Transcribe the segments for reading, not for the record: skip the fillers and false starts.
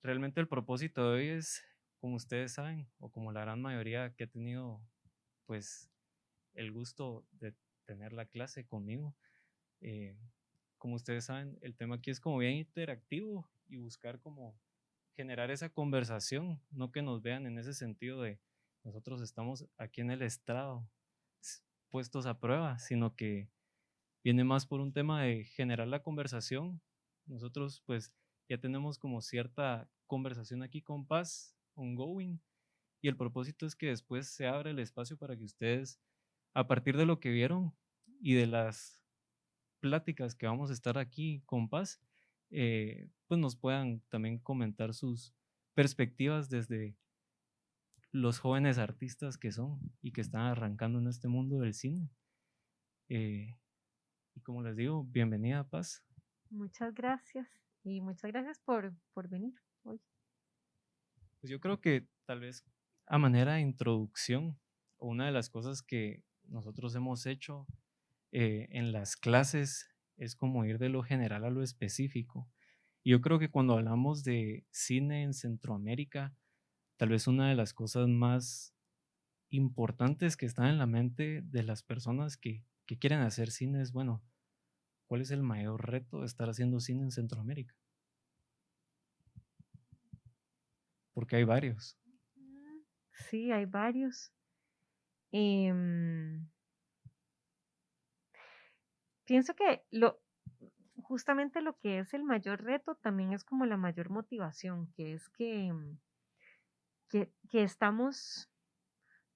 realmente el propósito de hoy es, como ustedes saben, o como la gran mayoría que ha tenido, pues, el gusto de tener la clase conmigo, eh, como ustedes saben, el tema aquí es como bien interactivo y buscar como generar esa conversación, no que nos vean en ese sentido de nosotros estamos aquí en el estrado puestos a prueba, sino que viene más por un tema de generar la conversación. Nosotros pues ya tenemos como cierta conversación aquí con Paz, ongoing, y el propósito es que después se abra el espacio para que ustedes, a partir de lo que vieron y de las pláticas que vamos a estar aquí con Paz, pues nos puedan también comentar sus perspectivas desde los jóvenes artistas que son y que están arrancando en este mundo del cine. Eh, y como les digo, bienvenida Paz. Muchas gracias y muchas gracias por venir hoy. Pues yo creo que tal vez a manera de introducción, una de las cosas que nosotros hemos hecho en las clases es como ir de lo general a lo específico. Y yo creo que cuando hablamos de cine en Centroamérica, tal vez una de las cosas más importantes que están en la mente de las personas que quieren hacer cine es, bueno, ¿cuál es el mayor reto de estar haciendo cine en Centroamérica? Porque hay varios. Sí, hay varios. Em, Pienso que justamente lo que es el mayor reto también es como la mayor motivación, que es que estamos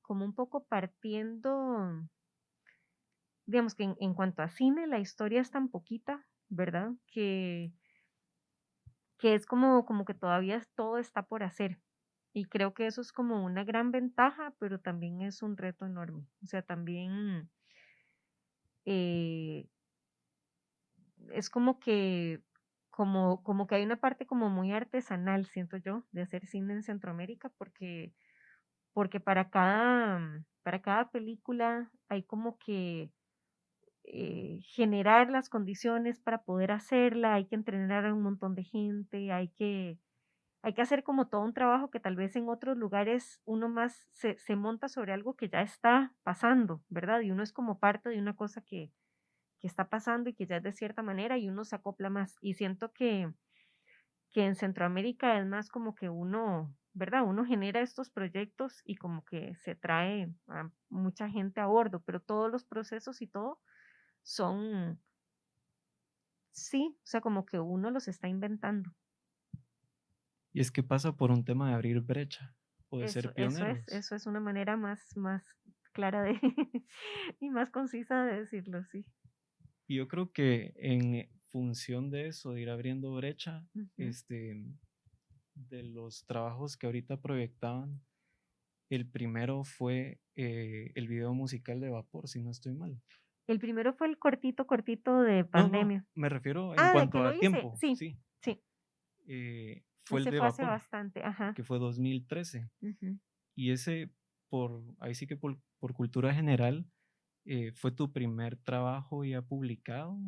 como un poco partiendo, digamos que en cuanto a cine, la historia es tan poquita, ¿verdad? Que es como que todavía todo está por hacer. Y creo que eso es como una gran ventaja, pero también es un reto enorme. O sea, también eh, es como que hay una parte como muy artesanal, siento yo, de hacer cine en Centroamérica, porque para cada película hay como que generar las condiciones para poder hacerla, hay que entrenar a un montón de gente, hay que hacer como todo un trabajo que tal vez en otros lugares uno más se monta sobre algo que ya está pasando, ¿verdad? Y uno es como parte de una cosa que está pasando y que ya es de cierta manera y uno se acopla más. Y siento que en Centroamérica es más como que uno, ¿verdad? Uno genera estos proyectos y como que se trae a mucha gente a bordo, pero todos los procesos y todo son, sí, o sea, como que uno los está inventando. Y es que pasa por un tema de abrir brecha o de ser Eso es, pioneros. eso es una manera más clara de y más concisa de decirlo, sí. Y yo creo que en función de eso, de ir abriendo brecha, Ujú. este, de los trabajos que ahorita proyectaban, el primero fue el video musical de Vapor, si no estoy mal. El primero fue el cortito, cortito de No, no, pandemia. me refiero en Ah, ¿de que cuanto lo a hice? tiempo, Sí, sí. sí, Fue el ese de fue hace Vapor, bastante, ajá. que fue 2013. Ujú. Y ese, ahí sí que por cultura general, ¿fue tu primer trabajo ya publicado?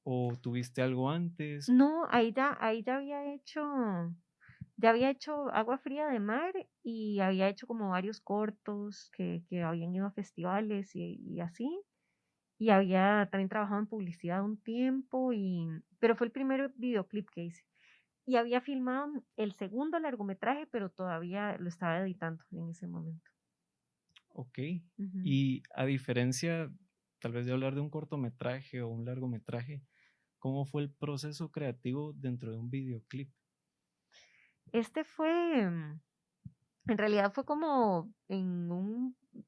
¿O tuviste algo antes? No, ahí ya había hecho Agua Fría de Mar y había hecho como varios cortos que habían ido a festivales y así. Y había también trabajado en publicidad un tiempo, pero fue el primer videoclip que hice. Y había filmado el segundo largometraje, pero todavía lo estaba editando en ese momento. Ok. Ujú. Y a diferencia, tal vez de hablar de un cortometraje o un largometraje, ¿cómo fue el proceso creativo dentro de un videoclip? Este fue, en realidad fue como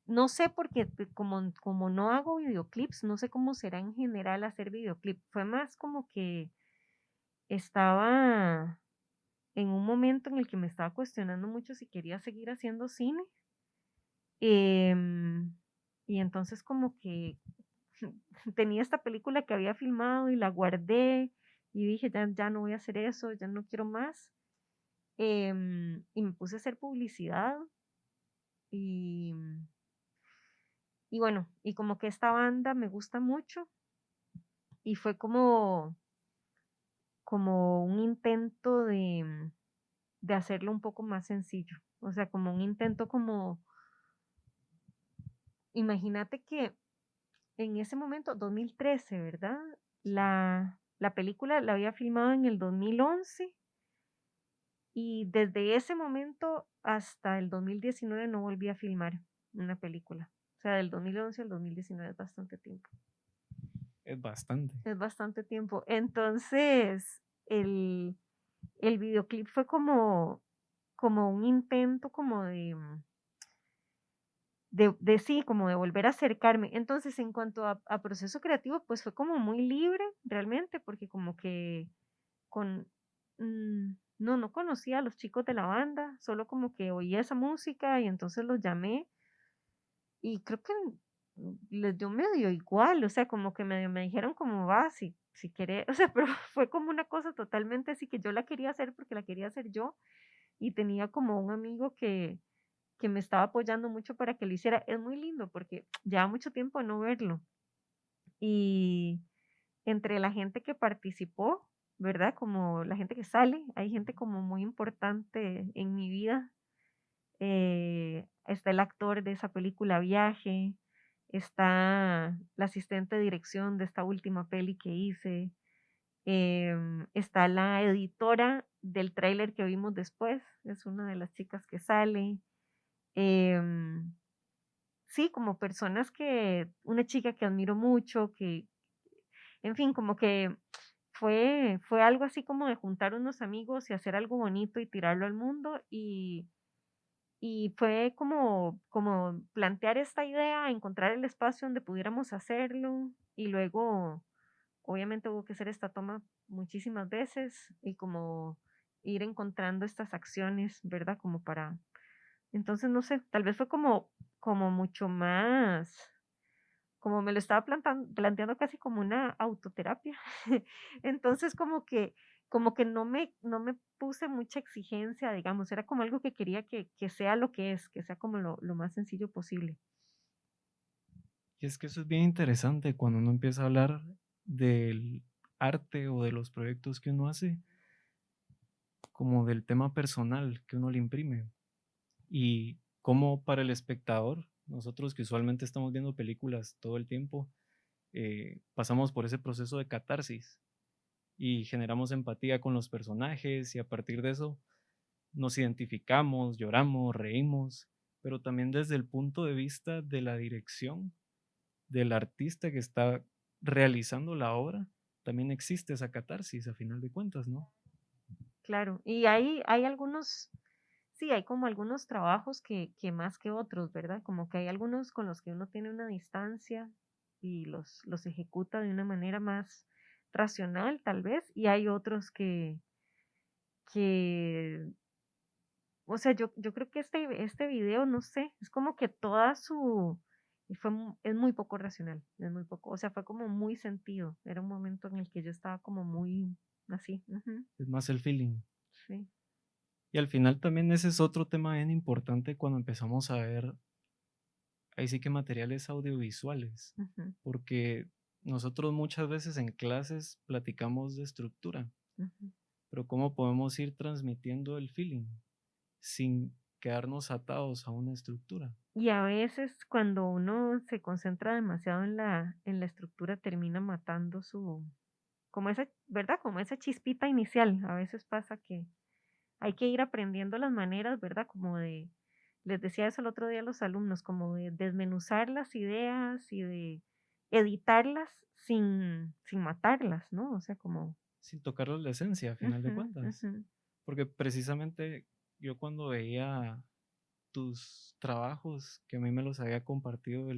no sé porque como no hago videoclips, no sé cómo será en general hacer videoclip. Fue más como que estaba en un momento en el que me estaba cuestionando mucho si quería seguir haciendo cine. em, y entonces como que tenía esta película que había filmado y la guardé y dije, ya no voy a hacer eso, ya no quiero más. Y me puse a hacer publicidad y, y bueno, y como que esta banda me gusta mucho y fue como un intento de hacerlo un poco más sencillo. O sea, como un intento como, imagínate que en ese momento, 2013, ¿verdad? La película la había filmado en el 2011 y desde ese momento hasta el 2019 no volví a filmar una película. O sea, del 2011 al 2019 es bastante tiempo. Es bastante. Es bastante tiempo. Entonces, el videoclip fue como un intento como de sí, como de volver a acercarme. Entonces, en cuanto a proceso creativo, pues fue como muy libre realmente, porque como que con, no conocía a los chicos de la banda, solo como que oía esa música y entonces los llamé y creo que les dio medio igual, o sea, como que medio me dijeron como va, si querés, o sea, pero fue como una cosa totalmente así que yo la quería hacer porque la quería hacer yo y tenía como un amigo que me estaba apoyando mucho para que lo hiciera. Es muy lindo porque lleva mucho tiempo de no verlo. Y entre la gente que participó, ¿verdad? Como la gente que sale, hay gente como muy importante en mi vida. Está el actor de esa película Viaje, está la asistente de dirección de esta última peli que hice, está la editora del tráiler que vimos después, es una de las chicas que sale. em, Sí, como personas que una chica que admiro mucho, que, en fin, como que fue algo así como de juntar unos amigos y hacer algo bonito y tirarlo al mundo, y fue como plantear esta idea, encontrar el espacio donde pudiéramos hacerlo, y luego, obviamente hubo que hacer esta toma muchísimas veces, y como ir encontrando estas acciones, ¿verdad? Como para entonces, no sé, tal vez fue como mucho más como me lo estaba planteando casi como una autoterapia. Entonces, como que no me puse mucha exigencia, digamos, era como algo que quería que sea lo que es, que sea como lo más sencillo posible. Y es que eso es bien interesante cuando uno empieza a hablar del arte o de los proyectos que uno hace, como del tema personal que uno le imprime. Y como para el espectador, nosotros que usualmente estamos viendo películas todo el tiempo, pasamos por ese proceso de catarsis y generamos empatía con los personajes y a partir de eso nos identificamos, lloramos, reímos, pero también desde el punto de vista de la dirección del artista que está realizando la obra, también existe esa catarsis a final de cuentas, ¿no? Claro, y hay algunos, sí, hay como algunos trabajos que más que otros, ¿verdad? Como que hay algunos con los que uno tiene una distancia y los ejecuta de una manera más racional, tal vez, y hay otros que o sea, yo creo que este video, no sé, es como que toda su y es muy poco racional, es muy poco, o sea, fue como muy sentido. Era un momento en el que yo estaba como muy así, ujú, Es más el feeling. sí, Y al final también ese es otro tema bien importante cuando empezamos a ver, ahí sí que materiales audiovisuales, ujú, porque nosotros muchas veces en clases platicamos de estructura, ujú. pero ¿cómo podemos ir transmitiendo el feeling sin quedarnos atados a una estructura? Y a veces cuando uno se concentra demasiado en la estructura termina matando como esa, ¿verdad? Como esa chispita inicial. A veces pasa que hay que ir aprendiendo las maneras, ¿verdad? Les decía eso el otro día a los alumnos, como de desmenuzar las ideas y de editarlas sin matarlas, ¿no? O sea, como, Sin tocar la esencia a final de ujú, cuentas. ujú, Porque precisamente yo cuando veía tus trabajos, que a mí me los había compartido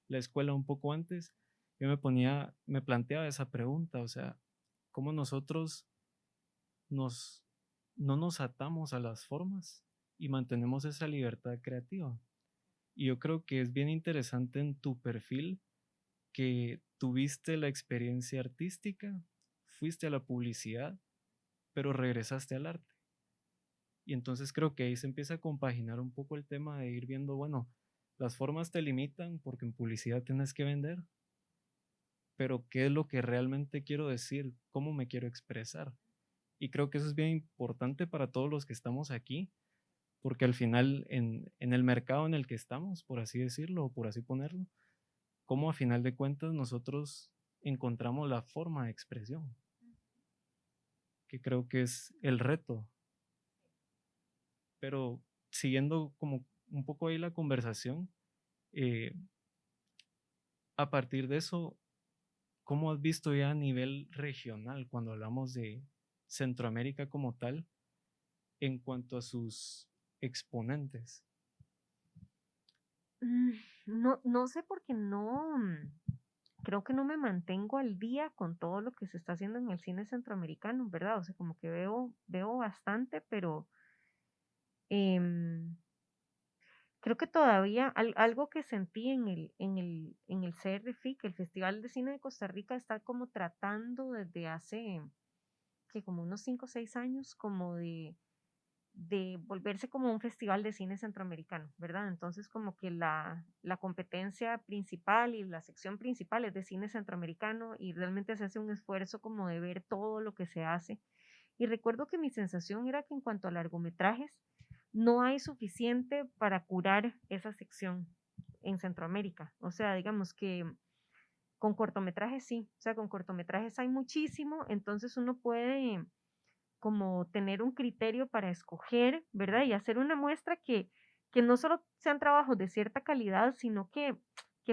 la escuela un poco antes, yo me planteaba esa pregunta, o sea, ¿cómo nosotros nos, no nos atamos a las formas y mantenemos esa libertad creativa? Y yo creo que es bien interesante en tu perfil que tuviste la experiencia artística, fuiste a la publicidad, pero regresaste al arte. Y entonces creo que ahí se empieza a compaginar un poco el tema de ir viendo, bueno, las formas te limitan porque en publicidad tienes que vender, pero ¿qué es lo que realmente quiero decir? ¿Cómo me quiero expresar? Y creo que eso es bien importante para todos los que estamos aquí, porque al final en el mercado en el que estamos, por así decirlo, o por así ponerlo, cómo a final de cuentas nosotros encontramos la forma de expresión, que creo que es el reto. Pero siguiendo como un poco ahí la conversación, eh, a partir de eso, ¿cómo has visto ya a nivel regional cuando hablamos de Centroamérica como tal en cuanto a sus exponentes? Mm, no, no sé porque no, creo que no me mantengo al día con todo lo que se está haciendo en el cine centroamericano, ¿verdad? O sea, como que veo bastante, pero em, creo que todavía algo que sentí en el CRFIC, el Festival de Cine de Costa Rica, está como tratando desde hace que como unos 5 o 6 años, como de volverse como un festival de cine centroamericano, ¿verdad? Entonces como que la competencia principal y la sección principal es de cine centroamericano y realmente se hace un esfuerzo como de ver todo lo que se hace. Y recuerdo que mi sensación era que en cuanto a largometrajes, no hay suficiente para curar esa sección en Centroamérica. O sea, digamos que con cortometrajes sí, o sea, con cortometrajes hay muchísimo, entonces uno puede como tener un criterio para escoger, ¿verdad? Y hacer una muestra que no solo sean trabajos de cierta calidad, sino que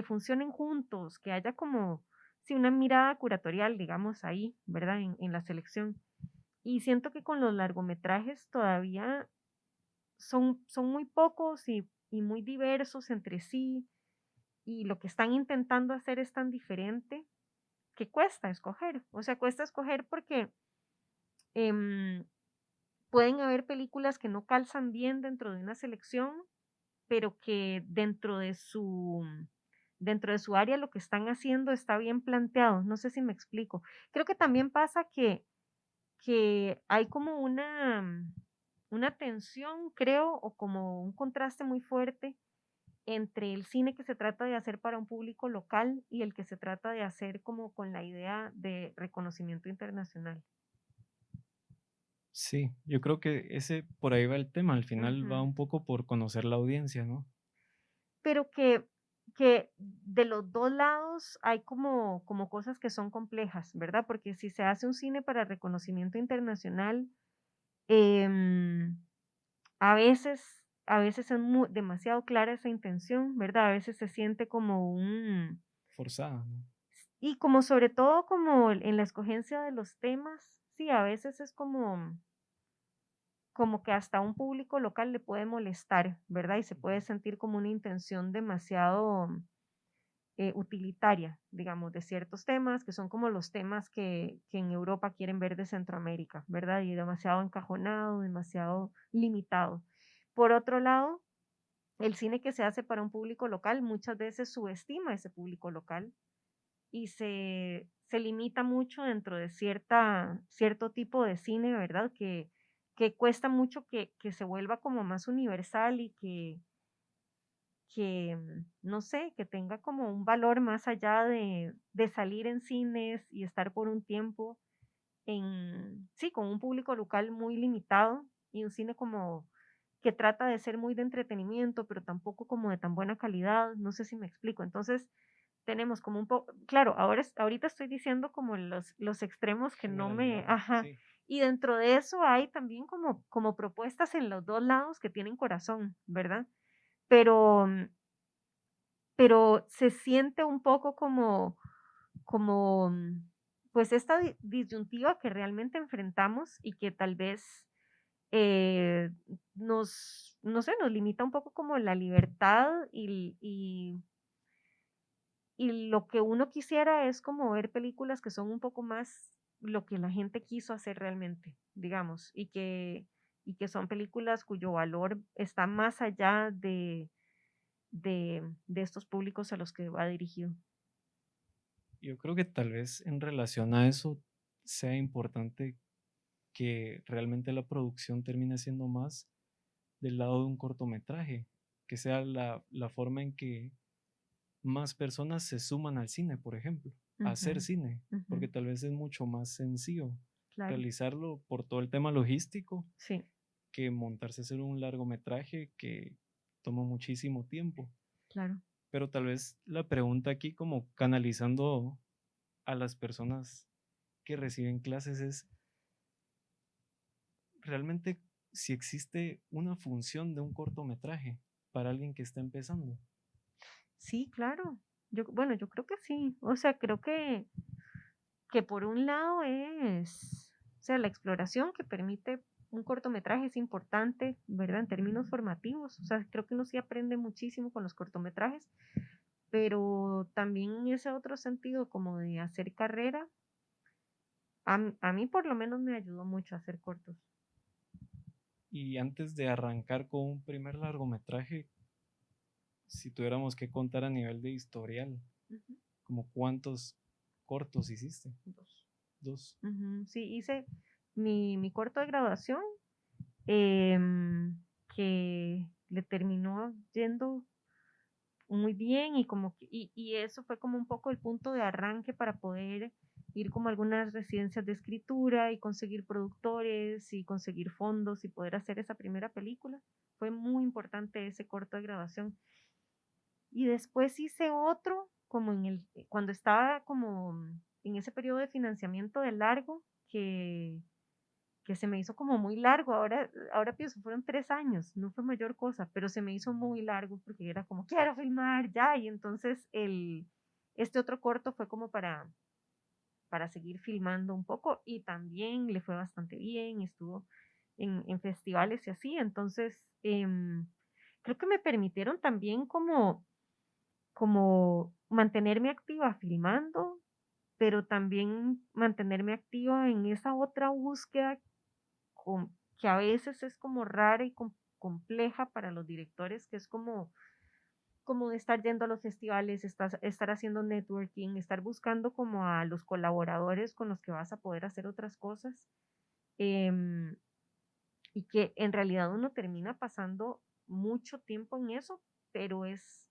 funcionen juntos, que haya como, sí, una mirada curatorial, digamos, ahí, ¿verdad? En la selección. Y siento que con los largometrajes todavía son muy pocos y muy diversos entre sí, y lo que están intentando hacer es tan diferente que cuesta escoger. O sea, cuesta escoger porque em, pueden haber películas que no calzan bien dentro de una selección, pero que dentro de su área lo que están haciendo está bien planteado. No sé si me explico. Creo que también pasa que hay como una tensión, creo, o como un contraste muy fuerte entre el cine que se trata de hacer para un público local y el que se trata de hacer como con la idea de reconocimiento internacional. Sí, yo creo que ese por ahí va el tema. Al final va Ujú. un poco por conocer la audiencia, ¿no? Pero que de los 2 lados hay como cosas que son complejas, ¿verdad? Porque si se hace un cine para reconocimiento internacional, em, a veces es demasiado clara esa intención, ¿verdad? A veces se siente como Forzada, ¿no? y como sobre todo como en la escogencia de los temas, sí, a veces es como que hasta un público local le puede molestar, ¿verdad? Y se puede Ujú. sentir como una intención demasiado utilitaria, digamos, de ciertos temas, que son como los temas que en Europa quieren ver de Centroamérica, ¿verdad? Y demasiado encajonado, demasiado limitado. Por otro lado, el cine que se hace para un público local muchas veces subestima ese público local y se limita mucho dentro de cierto tipo de cine, ¿verdad? Que cuesta mucho que se vuelva como más universal y que no sé, que tenga como un valor más allá de salir en cines y estar por un tiempo sí, con un público local muy limitado y un cine como que trata de ser muy de entretenimiento, pero tampoco como de tan buena calidad, no sé si me explico. Entonces, tenemos como un poco, claro, ahorita estoy diciendo como los extremos que no me, Generalidades, ajá, sí. y dentro de eso hay también como propuestas en los dos lados que tienen corazón, ¿verdad? Pero, pero se siente un poco como, pues esta disyuntiva que realmente enfrentamos y que tal vez eh, no sé, nos limita un poco como la libertad y lo que uno quisiera es como ver películas que son un poco más lo que la gente quiso hacer realmente, digamos, y que son películas cuyo valor está más allá de estos públicos a los que va dirigido. Yo creo que tal vez en relación a eso sea importante que realmente la producción termine siendo más del lado de un cortometraje, que sea la forma en que más personas se suman al cine, por ejemplo, a Ujú, hacer cine, ujú, porque tal vez es mucho más sencillo. claro, realizarlo por todo el tema logístico sí, que montarse a hacer un largometraje que toma muchísimo tiempo. claro. Pero tal vez la pregunta aquí, como canalizando a las personas que reciben clases, es realmente si existe una función de un cortometraje para alguien que está empezando. Sí, claro. Bueno, yo creo que sí. O sea, creo que por un lado o sea, la exploración que permite un cortometraje es importante, ¿verdad? En términos formativos. O sea, creo que uno sí aprende muchísimo con los cortometrajes, pero también en ese otro sentido como de hacer carrera, a mí por lo menos me ayudó mucho a hacer cortos. Y antes de arrancar con un primer largometraje, si tuviéramos que contar a nivel de historial, Ujú, como cuántos cortos hiciste. dos. Dos. Ujú, sí, hice mi corto de graduación, em, que le terminó yendo muy bien y y eso fue como un poco el punto de arranque para poder ir como a algunas residencias de escritura y conseguir productores y conseguir fondos y poder hacer esa primera película. Fue muy importante ese corto de grabación. Y después hice otro como cuando estaba como en ese periodo de financiamiento de largo que se me hizo como muy largo. Ahora pienso, fueron 3 años, no fue mayor cosa, pero se me hizo muy largo porque era como, quiero filmar ya. Y entonces este otro corto fue como para seguir filmando un poco y también le fue bastante bien, estuvo en festivales y así. Entonces, creo que me permitieron también como mantenerme activa filmando, pero también mantenerme activa en esa otra búsqueda que a veces es como rara y compleja para los directores, que es como de estar yendo a los festivales, estar haciendo networking, estar buscando como a los colaboradores con los que vas a poder hacer otras cosas, em, y que en realidad uno termina pasando mucho tiempo en eso, pero es,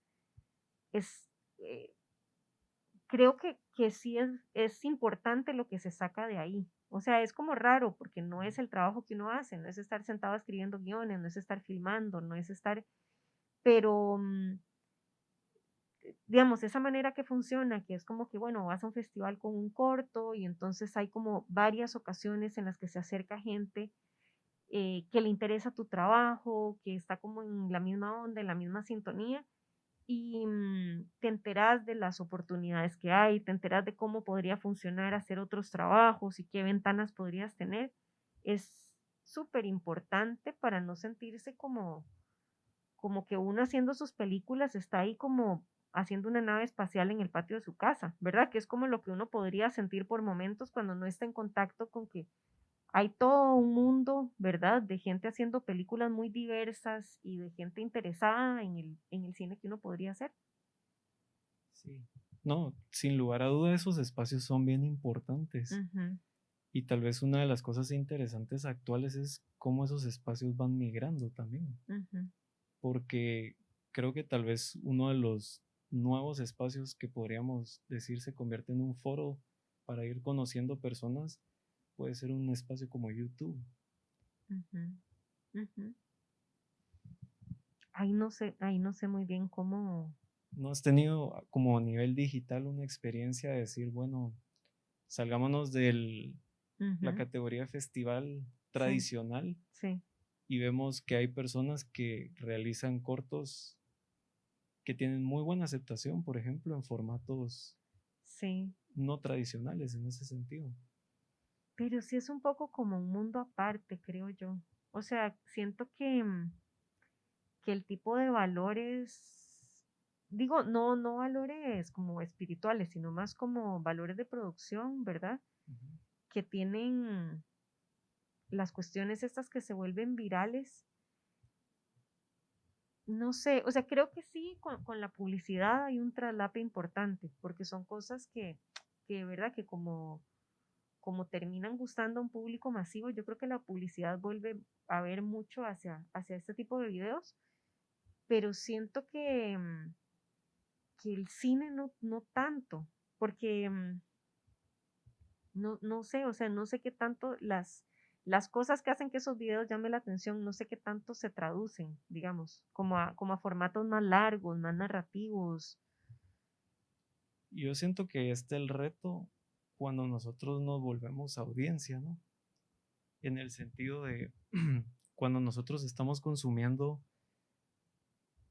eh, creo que sí es importante lo que se saca de ahí. O sea, es como raro porque no es el trabajo que uno hace, no es estar sentado escribiendo guiones, no es estar filmando, no es estar, pero digamos, esa manera que funciona, que es como que, bueno, vas a un festival con un corto y entonces hay como varias ocasiones en las que se acerca gente que le interesa tu trabajo, que está como en la misma onda, en la misma sintonía y te enteras de las oportunidades que hay, te enteras de cómo podría funcionar hacer otros trabajos y qué ventanas podrías tener. Es súper importante para no sentirse como que uno haciendo sus películas está ahí como haciendo una nave espacial en el patio de su casa, ¿verdad? Que es como lo que uno podría sentir por momentos cuando no está en contacto con que hay todo un mundo, ¿verdad? De gente haciendo películas muy diversas y de gente interesada en el cine que uno podría hacer. Sí. No, sin lugar a duda esos espacios son bien importantes. Ujú, Y tal vez una de las cosas interesantes actuales es cómo esos espacios van migrando también. ujú. Porque creo que tal vez uno de los nuevos espacios que podríamos decir se convierte en un foro para ir conociendo personas puede ser un espacio como YouTube. Ujú, ujú. Ahí no sé muy bien cómo. ¿No has tenido como a nivel digital una experiencia de decir, bueno, salgámonos de la Ujú, categoría festival sí, tradicional sí, y vemos que hay personas que realizan cortos que tienen muy buena aceptación, por ejemplo, en formatos sí. no tradicionales en ese sentido? Pero sí es un poco como un mundo aparte, creo yo. O sea, siento que el tipo de valores, digo, no valores como espirituales, sino más como valores de producción, ¿verdad? Ujú. Que tienen las cuestiones estas que se vuelven virales. No sé, o sea, creo que sí, con la publicidad hay un traslape importante, porque son cosas que verdad, que como terminan gustando a un público masivo, yo creo que la publicidad vuelve a ver mucho hacia este tipo de videos, pero siento que el cine no tanto, porque No sé, o sea, no sé qué tanto las cosas que hacen que esos videos llamen la atención, no sé qué tanto se traducen, digamos, como a formatos más largos, más narrativos. Yo siento que este es el reto cuando nosotros nos volvemos audiencia, ¿no? En el sentido de cuando nosotros estamos consumiendo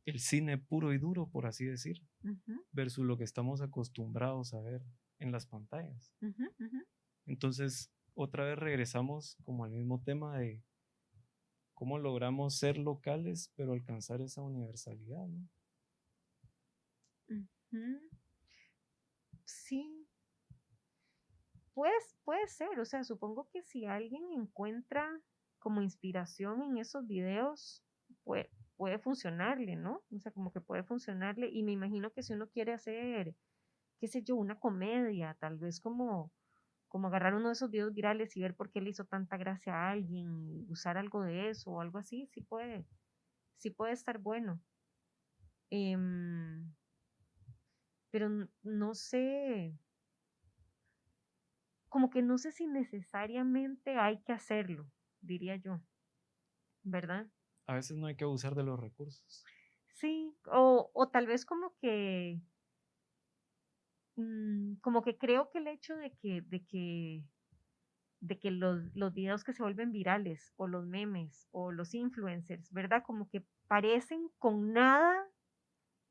el cine puro y duro, por así decir, Ujú, versus lo que estamos acostumbrados a ver en las pantallas. ujú, ujú. Entonces, otra vez regresamos como al mismo tema de cómo logramos ser locales, pero alcanzar esa universalidad, ¿no? Ujú. Sí, puede ser, o sea, supongo que si alguien encuentra como inspiración en esos videos, puede funcionarle, ¿no? O sea, como que puede funcionarle y me imagino que si uno quiere hacer, qué sé yo, una comedia, tal vez como agarrar uno de esos videos virales y ver por qué le hizo tanta gracia a alguien y usar algo de eso o algo así, sí puede estar bueno. Em, pero no sé, como que no sé si necesariamente hay que hacerlo, diría yo, ¿verdad? A veces no hay que abusar de los recursos. Sí, o tal vez como que creo que el hecho de que los videos que se vuelven virales o los memes o los influencers, ¿verdad? Como que parecen con nada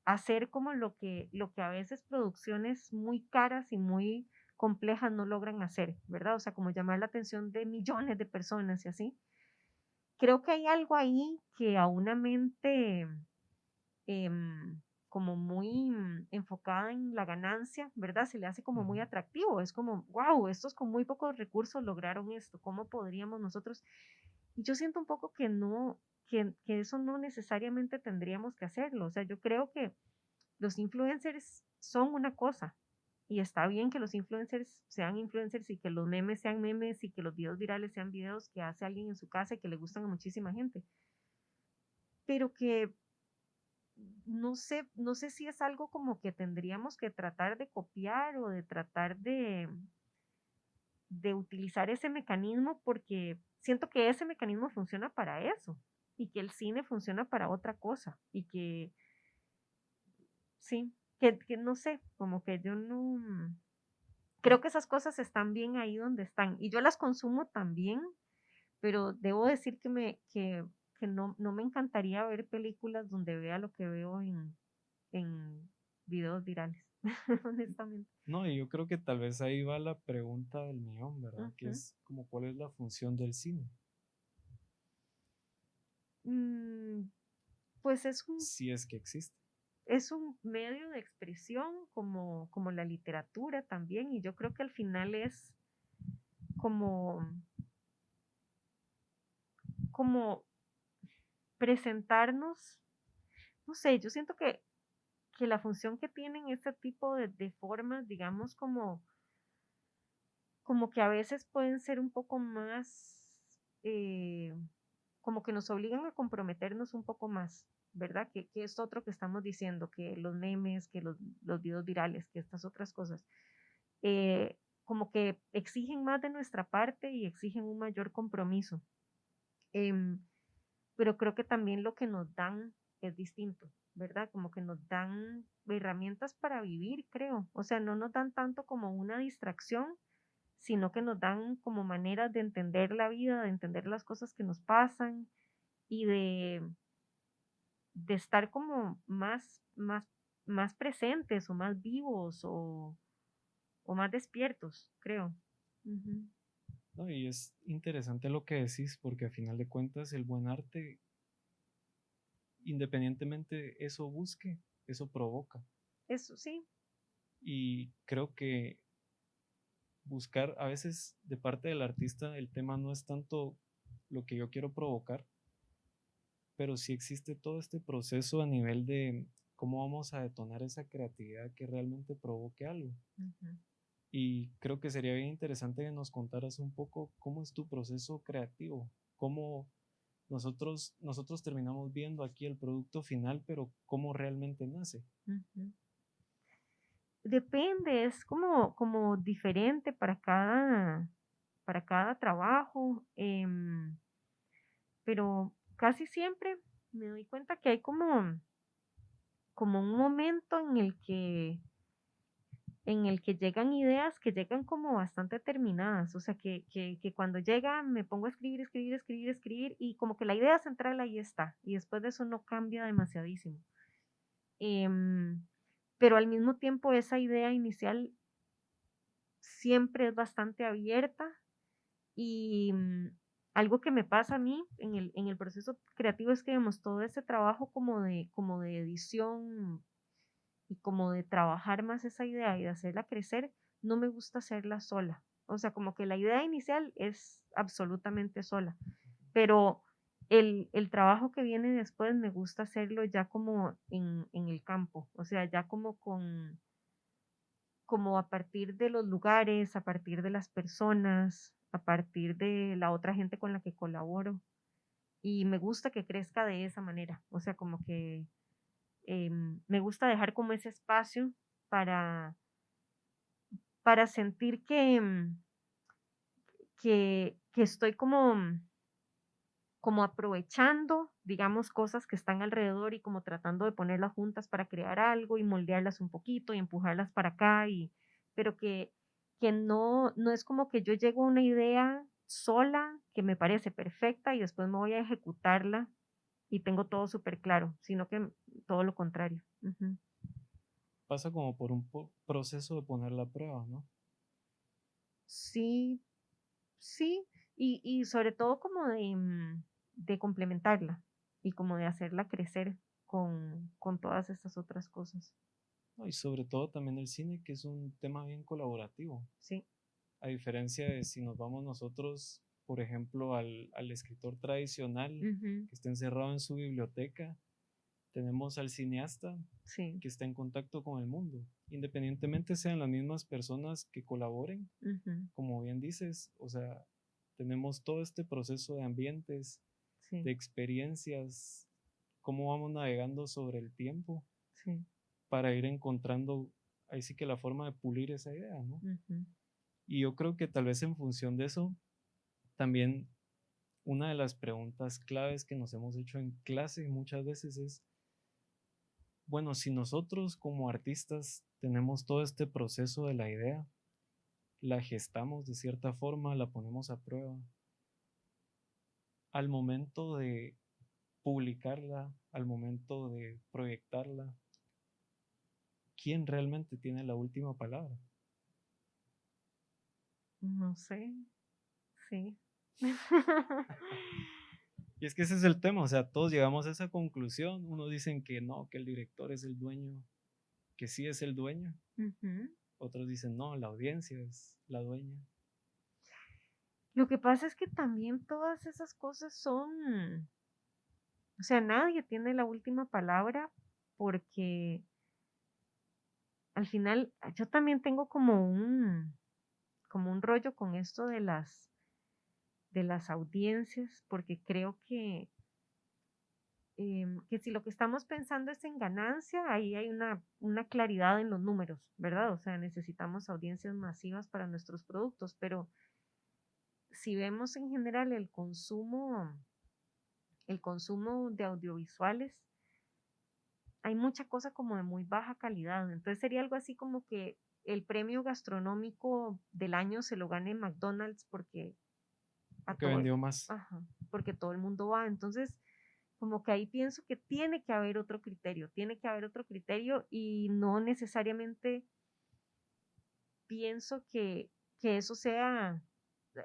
hacer como lo que a veces producciones muy caras y muy complejas no logran hacer, ¿verdad? O sea, como llamar la atención de millones de personas y así. Creo que hay algo ahí que a una mente como muy enfocada en la ganancia, ¿verdad? Se le hace como muy Ujú. atractivo. Es como, wow, estos con muy pocos recursos lograron esto. ¿Cómo podríamos nosotros? Y yo siento un poco que no, que eso no necesariamente tendríamos que hacerlo. O sea, yo creo que los influencers son una cosa. Y está bien que los influencers sean influencers y que los memes sean memes y que los videos virales sean videos que hace alguien en su casa y que le gustan a muchísima gente. Pero que no sé si es algo como que tendríamos que tratar de copiar o de tratar de utilizar ese mecanismo porque siento que ese mecanismo funciona para eso y que el cine funciona para otra cosa y que sí, que no sé, como que yo no creo que esas cosas están bien ahí donde están y yo las consumo también, pero debo decir que no me encantaría ver películas donde vea lo que veo en videos virales, honestamente. No, y yo creo que tal vez ahí va la pregunta del millón, ¿verdad? Que Ujú. es como cuál es la función del cine, Mm, pues si es que existe. es un medio de expresión como la literatura también, y yo creo que al final es como, como presentarnos, no sé, yo siento que la función que tienen este tipo de formas, digamos, como que a veces pueden ser un poco más, eh, como que nos obligan a comprometernos un poco más, ¿verdad? Que es otro que estamos diciendo, que los memes, que los videos virales, que estas otras cosas, como que exigen más de nuestra parte y exigen un mayor compromiso. Em, pero creo que también lo que nos dan es distinto, ¿verdad? Como que nos dan herramientas para vivir, creo. O sea, no nos dan tanto como una distracción, sino que nos dan como maneras de entender la vida, de entender las cosas que nos pasan y de estar como más presentes o más vivos o más despiertos, creo. Ujú. No, y es interesante lo que decís, porque a final de cuentas el buen arte, independientemente eso busque, eso provoca. Eso sí. Y creo que buscar, a veces de parte del artista, el tema no es tanto lo que yo quiero provocar, pero sí existe todo este proceso a nivel de cómo vamos a detonar esa creatividad que realmente provoque algo. Ujú. Y creo que sería bien interesante que nos contaras un poco cómo es tu proceso creativo, cómo nosotros terminamos viendo aquí el producto final, pero cómo realmente nace. Ujú. depende, es como diferente para cada trabajo, pero casi siempre me doy cuenta que hay como un momento en el que llegan ideas que llegan como bastante terminadas, o sea, que cuando llegan me pongo a escribir, escribir, escribir, escribir y como que la idea central ahí está y después de eso no cambia demasiadísimo. Em, pero al mismo tiempo esa idea inicial siempre es bastante abierta y algo que me pasa a mí en el proceso creativo es que vemos todo ese trabajo como de edición y como de trabajar más esa idea y de hacerla crecer, no me gusta hacerla sola. O sea, como que la idea inicial es absolutamente sola, pero el trabajo que viene después me gusta hacerlo ya como en el campo, o sea, ya como a partir de los lugares, a partir de las personas, a partir de la otra gente con la que colaboro. Y me gusta que crezca de esa manera, o sea, como que me gusta dejar como ese espacio para, para sentir que estoy como aprovechando, digamos, cosas que están alrededor y como tratando de ponerlas juntas para crear algo y moldearlas un poquito y empujarlas para acá, pero que no es como que yo llego a una idea sola que me parece perfecta y después me voy a ejecutarla y tengo todo súper claro, sino que todo lo contrario. Ujú. Pasa como por un proceso de ponerla a prueba, ¿no? Sí, sí, y sobre todo como de complementarla y como de hacerla crecer con todas estas otras cosas. No, y sobre todo también el cine, que es un tema bien colaborativo. Sí. A diferencia de si nos vamos nosotros, por ejemplo, al escritor tradicional Ujú. que está encerrado en su biblioteca, tenemos al cineasta Sí. que está en contacto con el mundo, independientemente sean las mismas personas que colaboren, Ujú. como bien dices, o sea, tenemos todo este proceso de ambientes, Sí. de experiencias, cómo vamos navegando sobre el tiempo Sí. para ir encontrando ahí sí que la forma de pulir esa idea, ¿no? Ujú. Y yo creo que tal vez en función de eso, también una de las preguntas claves que nos hemos hecho en clase muchas veces es, bueno, si nosotros como artistas tenemos todo este proceso de la idea, la gestamos de cierta forma, la ponemos a prueba, al momento de publicarla, al momento de proyectarla, ¿quién realmente tiene la última palabra? No sé, sí. Y es que ese es el tema, o sea, todos llegamos a esa conclusión, unos dicen que no, que el director es el dueño, que sí es el dueño, Ujú. otros dicen no, la audiencia es la dueña. Lo que pasa es que también todas esas cosas son, o sea, nadie tiene la última palabra porque al final yo también tengo como un rollo con esto de las audiencias, porque creo que si lo que estamos pensando es en ganancia, ahí hay una claridad en los números, ¿verdad? O sea, necesitamos audiencias masivas para nuestros productos, pero si vemos en general el consumo de audiovisuales, hay mucha cosa como de muy baja calidad. Entonces sería algo así como que el premio gastronómico del año se lo gane McDonald's porque a Porque todo, vendió más. ajá, porque todo el mundo va. Entonces, como que ahí pienso que tiene que haber otro criterio y no necesariamente pienso que eso sea,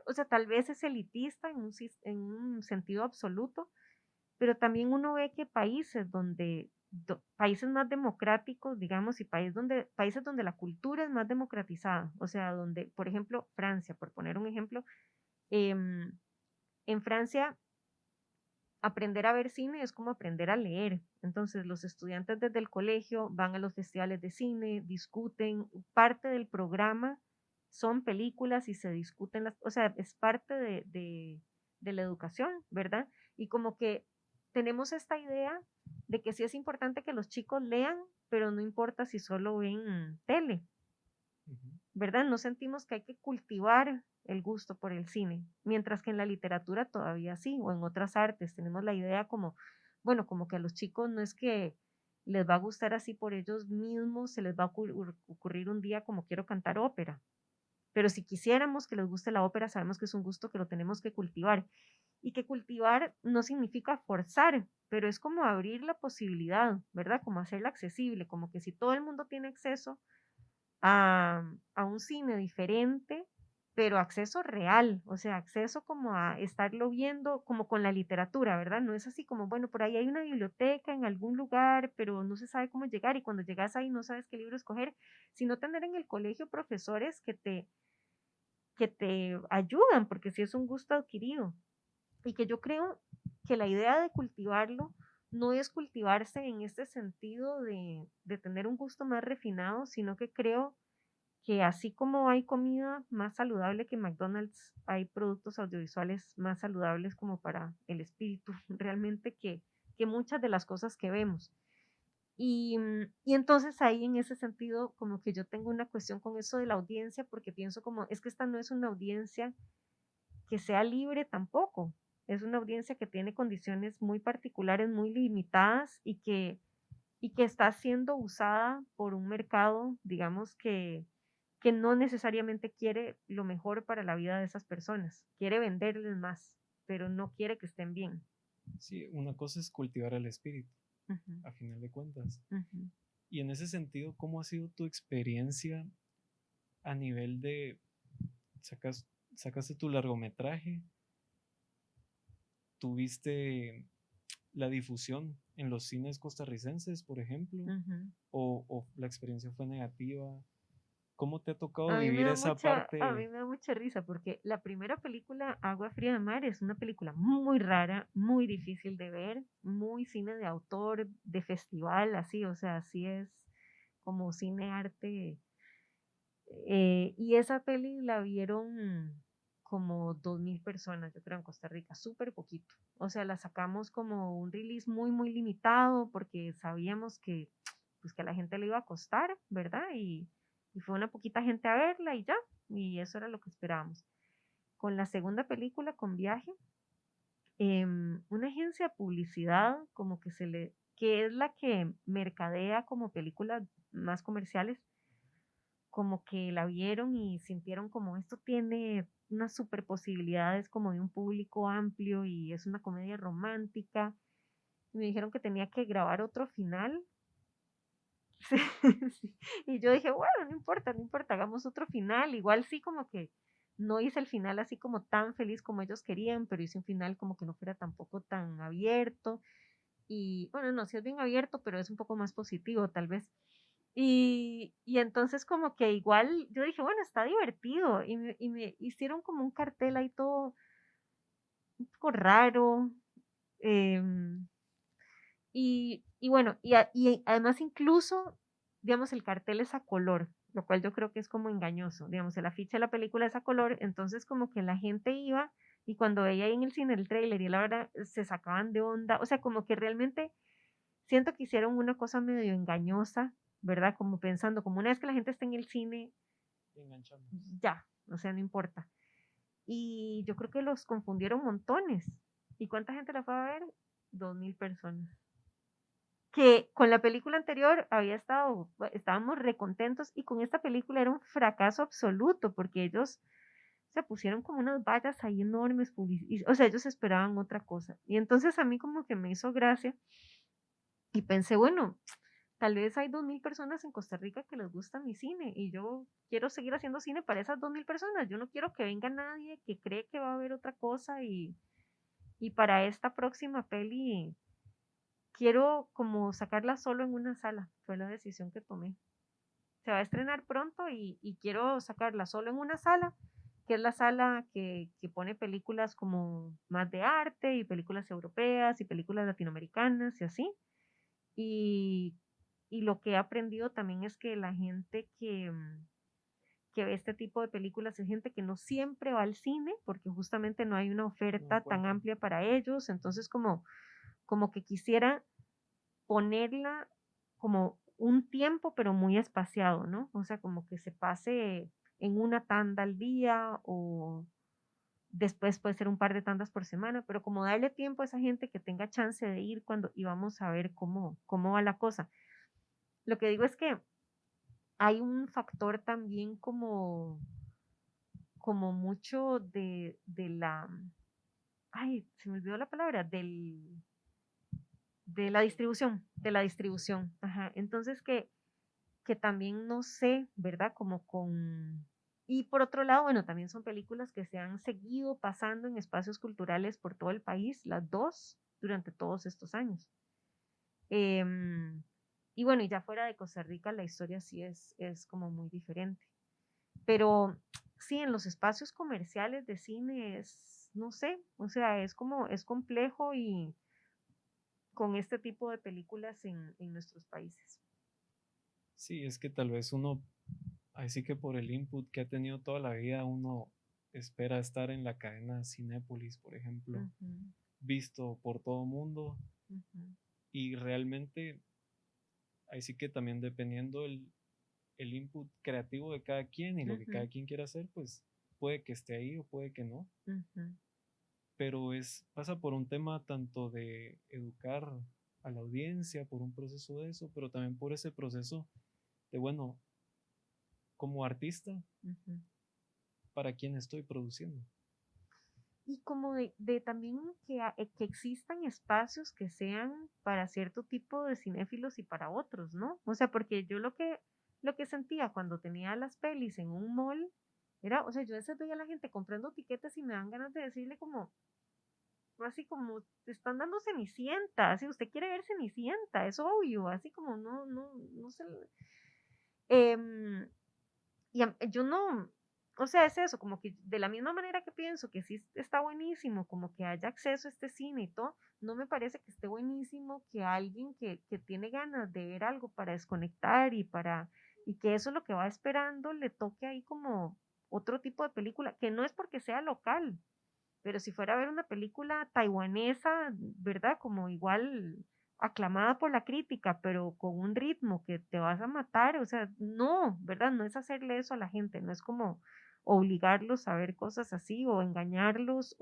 o sea, tal vez es elitista en un sentido absoluto, pero también uno ve que países más democráticos, digamos, y países donde la cultura es más democratizada, o sea, donde, por ejemplo, Francia, por poner un ejemplo, em, en Francia aprender a ver cine es como aprender a leer. Entonces, los estudiantes desde el colegio van a los festivales de cine, discuten, parte del programa son películas y se discuten o sea, es parte de la educación, ¿verdad? Y como que tenemos esta idea de que sí es importante que los chicos lean, pero no importa si solo ven tele. Ujú. ¿verdad? No sentimos que hay que cultivar el gusto por el cine, mientras que en la literatura todavía sí, o en otras artes tenemos la idea como, bueno, como que a los chicos no es que les va a gustar así por ellos mismos, se les va a ocurrir un día como quiero cantar ópera, pero si quisiéramos que les guste la ópera, sabemos que es un gusto que lo tenemos que cultivar y que cultivar no significa forzar, pero es como abrir la posibilidad, ¿verdad? Como hacerla accesible, como que si todo el mundo tiene acceso a un cine diferente, pero acceso real, o sea, acceso como a estarlo viendo como con la literatura, ¿verdad? No es así como, bueno, por ahí hay una biblioteca en algún lugar, pero no se sabe cómo llegar y cuando llegas ahí no sabes qué libro escoger, sino tener en el colegio profesores que te ayudan, porque sí es un gusto adquirido. Y que yo creo que la idea de cultivarlo no es cultivarse en este sentido de tener un gusto más refinado, sino que creo que así como hay comida más saludable que McDonald's, hay productos audiovisuales más saludables como para el espíritu, realmente que muchas de las cosas que vemos. Y entonces ahí en ese sentido, como que yo tengo una cuestión con eso de la audiencia, porque pienso como, es que esta no es una audiencia que sea libre tampoco, es una audiencia que tiene condiciones muy particulares, muy limitadas y que está siendo usada por un mercado, digamos, que no necesariamente quiere lo mejor para la vida de esas personas, quiere venderles más, pero no quiere que estén bien. Sí, una cosa es cultivar el espíritu, Ujú, a final de cuentas. ujú. Y en ese sentido, ¿cómo ha sido tu experiencia a nivel de sacas, sacaste tu largometraje, tuviste la difusión en los cines costarricenses, por ejemplo, Ujú. o la experiencia fue negativa? ¿Cómo te ha tocado A mí me vivir da esa a mí parte? me da mucha risa porque la primera película, Agua Fría de Mar, es una película muy rara, muy difícil de ver, muy cine de autor, de festival, así, o sea, así es como cine arte. Y esa peli la vieron como 2000 personas, yo creo, en Costa Rica, súper poquito. O sea, la sacamos como un release muy, muy limitado porque sabíamos que, pues, que a la gente le iba a costar, ¿verdad? Y fue una poquita gente a verla y ya, y eso era lo que esperábamos. Con la segunda película, con Viaje, una agencia de publicidad como que es la que mercadea como películas más comerciales, como que la vieron y sintieron como esto tiene unas super posibilidades como de un público amplio y es una comedia romántica. Y me dijeron que tenía que grabar otro final. Sí, sí. Y yo dije, bueno, no importa, no importa, hagamos otro final. Igual sí como que no hice el final así como tan feliz como ellos querían, pero hice un final como que no fuera tampoco tan abierto. Y bueno, no, sí es bien abierto, pero es un poco más positivo tal vez. Y entonces como que igual yo dije, bueno, está divertido. Y me hicieron como un cartel ahí todo un poco raro. em, y bueno, y además incluso, digamos, el cartel es a color, lo cual yo creo que es como engañoso. Digamos, el afiche de la película es a color, entonces como que la gente iba y cuando veía ahí en el cine el tráiler y la verdad se sacaban de onda. O sea, como que realmente siento que hicieron una cosa medio engañosa, ¿verdad? Como pensando, como una vez que la gente está en el cine, Enganchamos. ya, o sea, no importa. Y yo creo que los confundieron montones. ¿Y cuánta gente la fue a ver? 2000 personas. Que con la película anterior estábamos recontentos y con esta película era un fracaso absoluto porque ellos se pusieron como unas vallas ahí enormes, o sea, ellos esperaban otra cosa. Y entonces a mí como que me hizo gracia y pensé, bueno, tal vez hay 2000 personas en Costa Rica que les gusta mi cine y yo quiero seguir haciendo cine para esas 2000 personas. Yo no quiero que venga nadie que cree que va a haber otra cosa y para esta próxima peli quiero como sacarla solo en una sala. Fue la decisión que tomé. Se va a estrenar pronto y quiero sacarla solo en una sala, que es la sala que pone películas como más de arte y películas europeas y películas latinoamericanas y así. Y, y lo que he aprendido también es que la gente que ve este tipo de películas es gente que no siempre va al cine porque justamente no hay una No oferta tan encuentran. amplia para ellos. Entonces como que quisiera ponerla como un tiempo, pero muy espaciado, ¿no? O sea, como que se pase en una tanda al día o después puede ser un par de tandas por semana, pero como darle tiempo a esa gente que tenga chance de ir cuando y vamos a ver cómo va la cosa. Lo que digo es que hay un factor también como mucho de la, ay, se me olvidó la palabra, de la distribución, ajá. Entonces que también no sé, ¿verdad? Como con... Y por otro lado, bueno, también son películas que se han seguido pasando en espacios culturales por todo el país, las dos, durante todos estos años. Em, y bueno, y ya fuera de Costa Rica, la historia sí es como muy diferente. Pero sí, en los espacios comerciales de cine es, no sé, o sea, es como, es complejo y con este tipo de películas en nuestros países. Sí, es que tal vez uno, así que por el input que ha tenido toda la vida, uno espera estar en la cadena Cinépolis, por ejemplo, Ujú, visto por todo mundo ujú, y realmente, así que también dependiendo el input creativo de cada quien y lo que ujú, cada quien quiera hacer, pues puede que esté ahí o puede que no, ujú. pero pasa por un tema tanto de educar a la audiencia, por un proceso de eso, pero también por ese proceso de, bueno, como artista, Ujú. ¿para quién estoy produciendo? Y como de también que existan espacios que sean para cierto tipo de cinéfilos y para otros, ¿no? O sea, porque yo lo que sentía cuando tenía las pelis en un mall era, o sea, yo a veces veía a la gente comprando tiquetes y me dan ganas de decirle como, así como, te están dando Cenicienta, si usted quiere ver Cenicienta, es obvio, así como no sé. em, yo no, o sea, es eso, como que de la misma manera que pienso que sí está buenísimo, como que haya acceso a este cine y todo, no me parece que esté buenísimo que alguien que tiene ganas de ver algo para desconectar y que eso es lo que va esperando, le toque ahí como otro tipo de película, que no es porque sea local, pero si fuera a ver una película taiwanesa, ¿verdad? Como igual aclamada por la crítica, pero con un ritmo que te vas a matar, o sea, no, ¿verdad? No es hacerle eso a la gente, no es como obligarlos a ver cosas así o engañarlos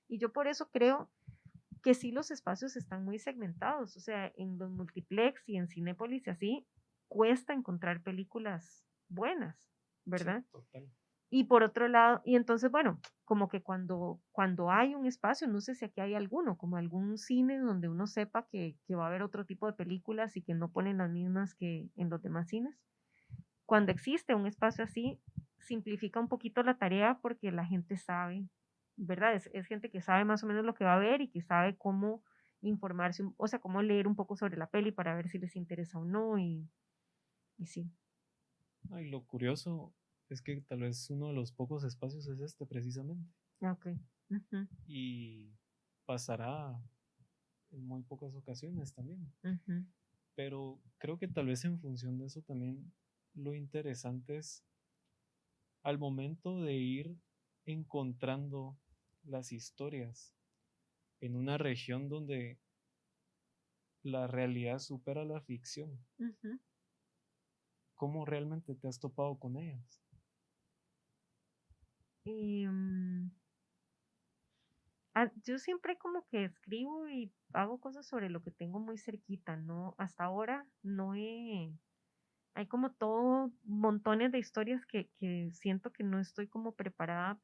y yo por eso creo que sí los espacios están muy segmentados, o sea, en los multiplex y en Cinépolis y así cuesta encontrar películas buenas, Sí, ¿verdad? total. Y por otro lado, y entonces, bueno, como que cuando hay un espacio, no sé si aquí hay alguno, como algún cine donde uno sepa que va a haber otro tipo de películas y que no ponen las mismas que en los demás cines. Cuando existe un espacio así, simplifica un poquito la tarea porque la gente sabe, ¿verdad? Es gente que sabe más o menos lo que va a ver y que sabe cómo informarse, o sea, cómo leer un poco sobre la peli para ver si les interesa o no y sí. Ay, lo curioso es que tal vez uno de los pocos espacios es este precisamente Ok. Ujú, y pasará en muy pocas ocasiones también. ujú, Pero creo que tal vez en función de eso también lo interesante es al momento de ir encontrando las historias en una región donde la realidad supera la ficción, ujú. ¿cómo realmente te has topado con ellas? Em, yo siempre como que escribo y hago cosas sobre lo que tengo muy cerquita, ¿no? Hasta ahora no hay como todo montones de historias que siento que no estoy como preparada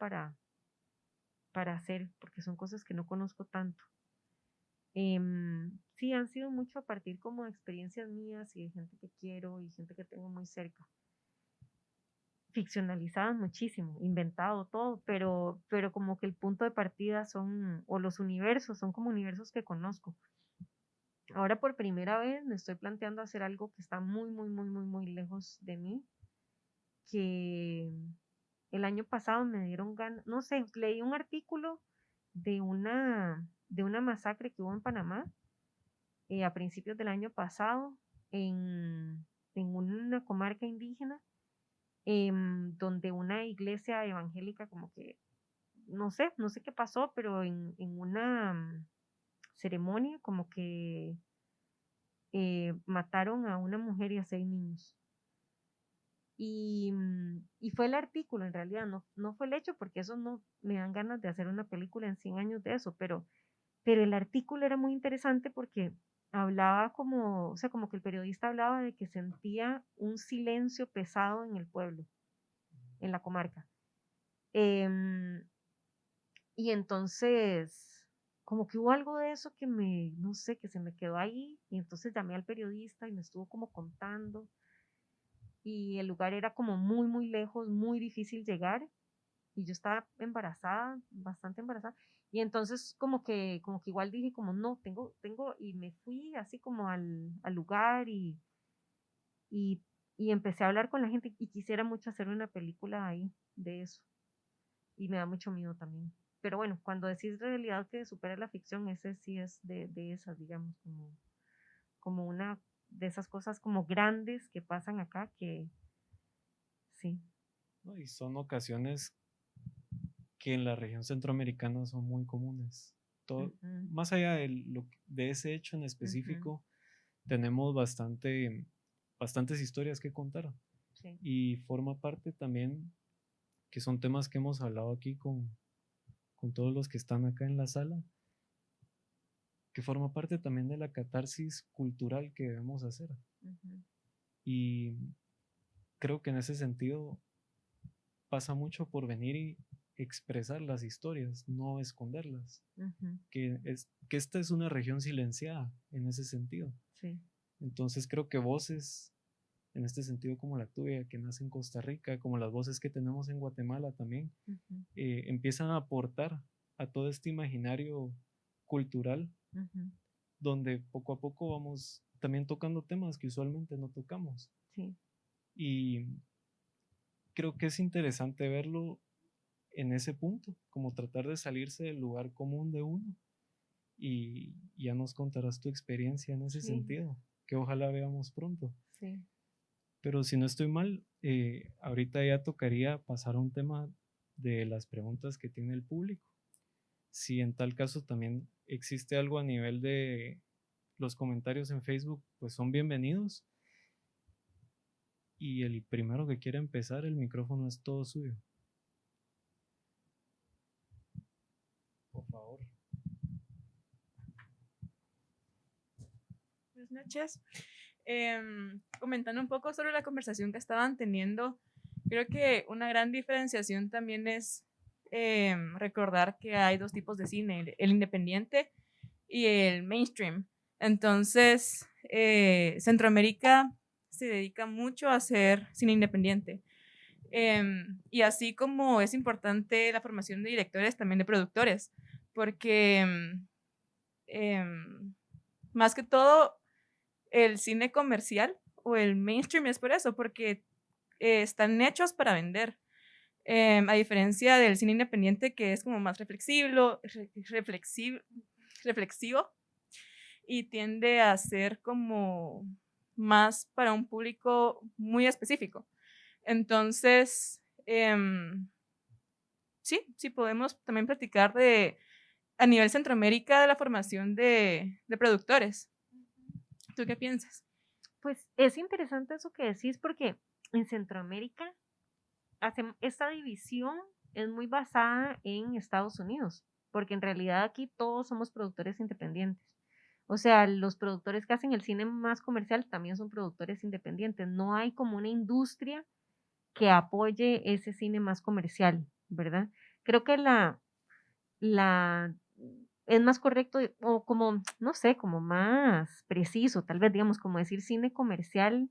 para hacer, porque son cosas que no conozco tanto. Sí, han sido mucho a partir como de experiencias mías y de gente que quiero y gente que tengo muy cerca. Ficcionalizadas muchísimo, inventado todo, pero como que el punto de partida son, o los universos, son como universos que conozco. Ahora por primera vez me estoy planteando hacer algo que está muy, muy, muy, muy, muy lejos de mí, que el año pasado me dieron ganas, no sé, leí un artículo de una masacre que hubo en Panamá a principios del año pasado en una comarca indígena, donde una iglesia evangélica como que, no sé qué pasó, pero en una ceremonia como que mataron a una mujer y a 6 niños. Y fue el artículo, en realidad, no fue el hecho, porque eso no me dan ganas de hacer una película en 100 años de eso, pero el artículo era muy interesante porque hablaba como, o sea, como que el periodista hablaba de que sentía un silencio pesado en el pueblo, en la comarca. Em, y entonces, como que hubo algo de eso que no sé, que se me quedó ahí, y entonces llamé al periodista y me estuvo como contando, y el lugar era como muy, muy lejos, muy difícil llegar, y yo estaba embarazada, bastante embarazada, y entonces como que igual dije como no, y me fui así como al lugar y, y empecé a hablar con la gente y quisiera mucho hacer una película ahí de eso, y me da mucho miedo también. Pero bueno, cuando decís realidad que supera la ficción, ese sí es de esas, digamos, como una de esas cosas como grandes que pasan acá que sí. ¿no? Y son ocasiones que en la región centroamericana son muy comunes. Ujú, Más allá de ese hecho en ujú, específico, tenemos bastantes historias que contar. sí. Y forma parte también, que son temas que hemos hablado aquí con todos los que están acá en la sala, que forma parte también de la catarsis cultural que debemos hacer. Ujú, Y creo que en ese sentido pasa mucho por venir y expresar las historias, no esconderlas. ujú, Que esta es una región silenciada en ese sentido. sí. Entonces creo que voces en este sentido como la tuya, que nace en Costa Rica, como las voces que tenemos en Guatemala también, Ujú, empiezan a aportar a todo este imaginario cultural, ujú, donde poco a poco vamos también tocando temas que usualmente no tocamos. sí. Y creo que es interesante verlo en ese punto, como tratar de salirse del lugar común de uno. Y ya nos contarás tu experiencia en ese Sí, sentido, que ojalá veamos pronto. sí. Pero si no estoy mal, ahorita ya tocaría pasar a un tema de las preguntas que tiene el público. Si en tal caso también existe algo a nivel de los comentarios en Facebook, pues son bienvenidos. Y el primero que quiera empezar, el micrófono es todo suyo. Por favor. Buenas noches. Comentando un poco sobre la conversación que estaban teniendo, creo que una gran diferenciación también es recordar que hay dos tipos de cine, el independiente y el mainstream. Entonces, Centroamérica se dedica mucho a hacer cine independiente. Y así como es importante la formación de directores, también de productores, porque más que todo el cine comercial o el mainstream es por eso, porque están hechos para vender. A diferencia del cine independiente que es como más reflexivo y tiende a ser como más para un público muy específico. Entonces, sí podemos también platicar de a nivel Centroamérica de la formación de productores. ¿Tú qué piensas? Pues es interesante eso que decís porque en Centroamérica esta división es muy basada en Estados Unidos, porque en realidad aquí todos somos productores independientes. O sea, los productores que hacen el cine más comercial también son productores independientes. No hay como una industria que apoye ese cine más comercial, ¿verdad? Creo que la es más correcto o como, no sé, como más preciso, tal vez digamos, como decir cine comercial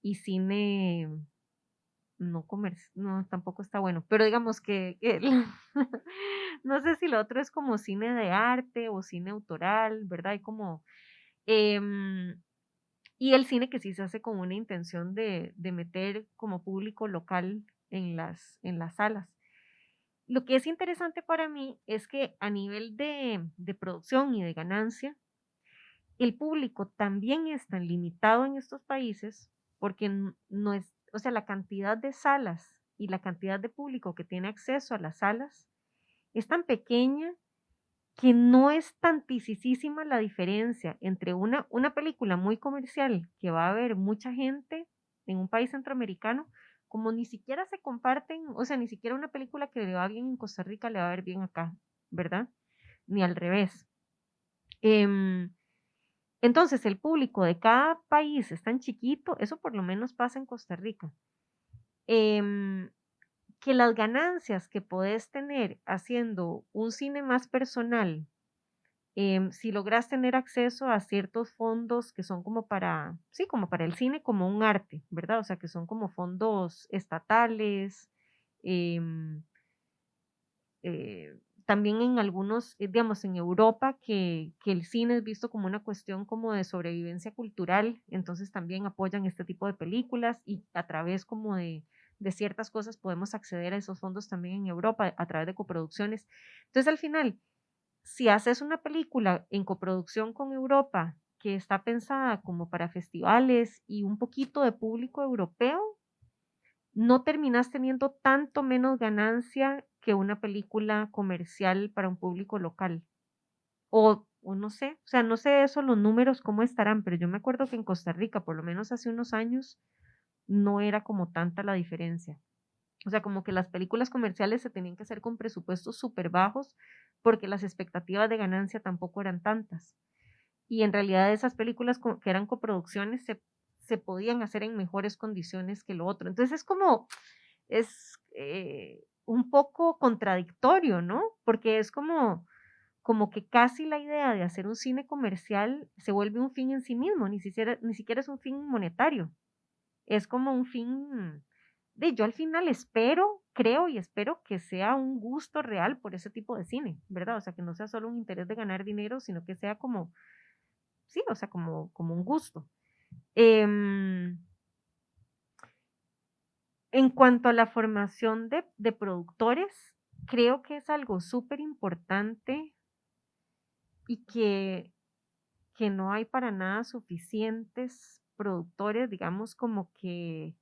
y cine no, tampoco está bueno, pero digamos no sé si lo otro es como cine de arte o cine autoral, ¿verdad? Y como, em, y el cine que sí se hace con una intención de meter como público local en las salas. Lo que es interesante para mí es que a nivel de producción y de ganancia, el público también es tan limitado en estos países porque no es, o sea, la cantidad de salas y la cantidad de público que tiene acceso a las salas es tan pequeña que no es tantísima la diferencia entre una película muy comercial que va a ver mucha gente en un país centroamericano, como ni siquiera se comparten, o sea, ni siquiera una película que le va bien en Costa Rica le va a ver bien acá, ¿verdad? Ni al revés. Em, entonces, el público de cada país es tan chiquito, eso por lo menos pasa en Costa Rica. Em, que las ganancias que podés tener haciendo un cine más personal, si logras tener acceso a ciertos fondos que son como para, sí, como para el cine, como un arte, ¿verdad? O sea, que son como fondos estatales, em, también en algunos, digamos, en Europa, que el cine es visto como una cuestión como de sobrevivencia cultural, entonces también apoyan este tipo de películas y a través como de ciertas cosas podemos acceder a esos fondos también en Europa a través de coproducciones. Entonces, al final, si haces una película en coproducción con Europa que está pensada como para festivales y un poquito de público europeo, no terminas teniendo tanto menos ganancia que una película comercial para un público local. O no sé, o sea, no sé eso los números cómo estarán, pero yo me acuerdo que en Costa Rica, por lo menos hace unos años, no era como tanta la diferencia. O sea, como que las películas comerciales se tenían que hacer con presupuestos súper bajos porque las expectativas de ganancia tampoco eran tantas. Y en realidad esas películas que eran coproducciones se podían hacer en mejores condiciones que lo otro. Entonces es como, es un poco contradictorio, ¿no? Porque es como que casi la idea de hacer un cine comercial se vuelve un fin en sí mismo, ni siquiera es un fin monetario, es como un fin de yo al final espero, creo y espero que sea un gusto real por ese tipo de cine, ¿verdad? O sea, que no sea solo un interés de ganar dinero, sino que sea como, sí, o sea, como un gusto. Em, en cuanto a la formación de productores, creo que es algo súper importante y que no hay para nada suficientes productores, digamos, como que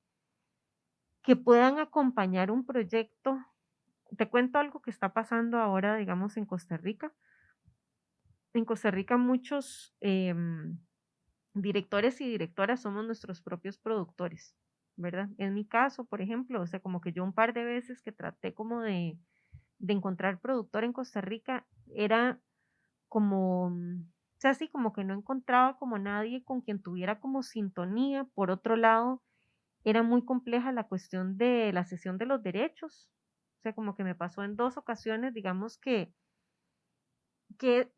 puedan acompañar un proyecto. Te cuento algo que está pasando ahora, digamos, en Costa Rica. En Costa Rica muchos directores y directoras somos nuestros propios productores, ¿verdad? En mi caso, por ejemplo, o sea, como que yo un par de veces que traté como de encontrar productor en Costa Rica, era como, o sea, así como que no encontraba como nadie con quien tuviera como sintonía. Por otro lado, era muy compleja la cuestión de la cesión de los derechos. O sea, como que me pasó en dos ocasiones, digamos que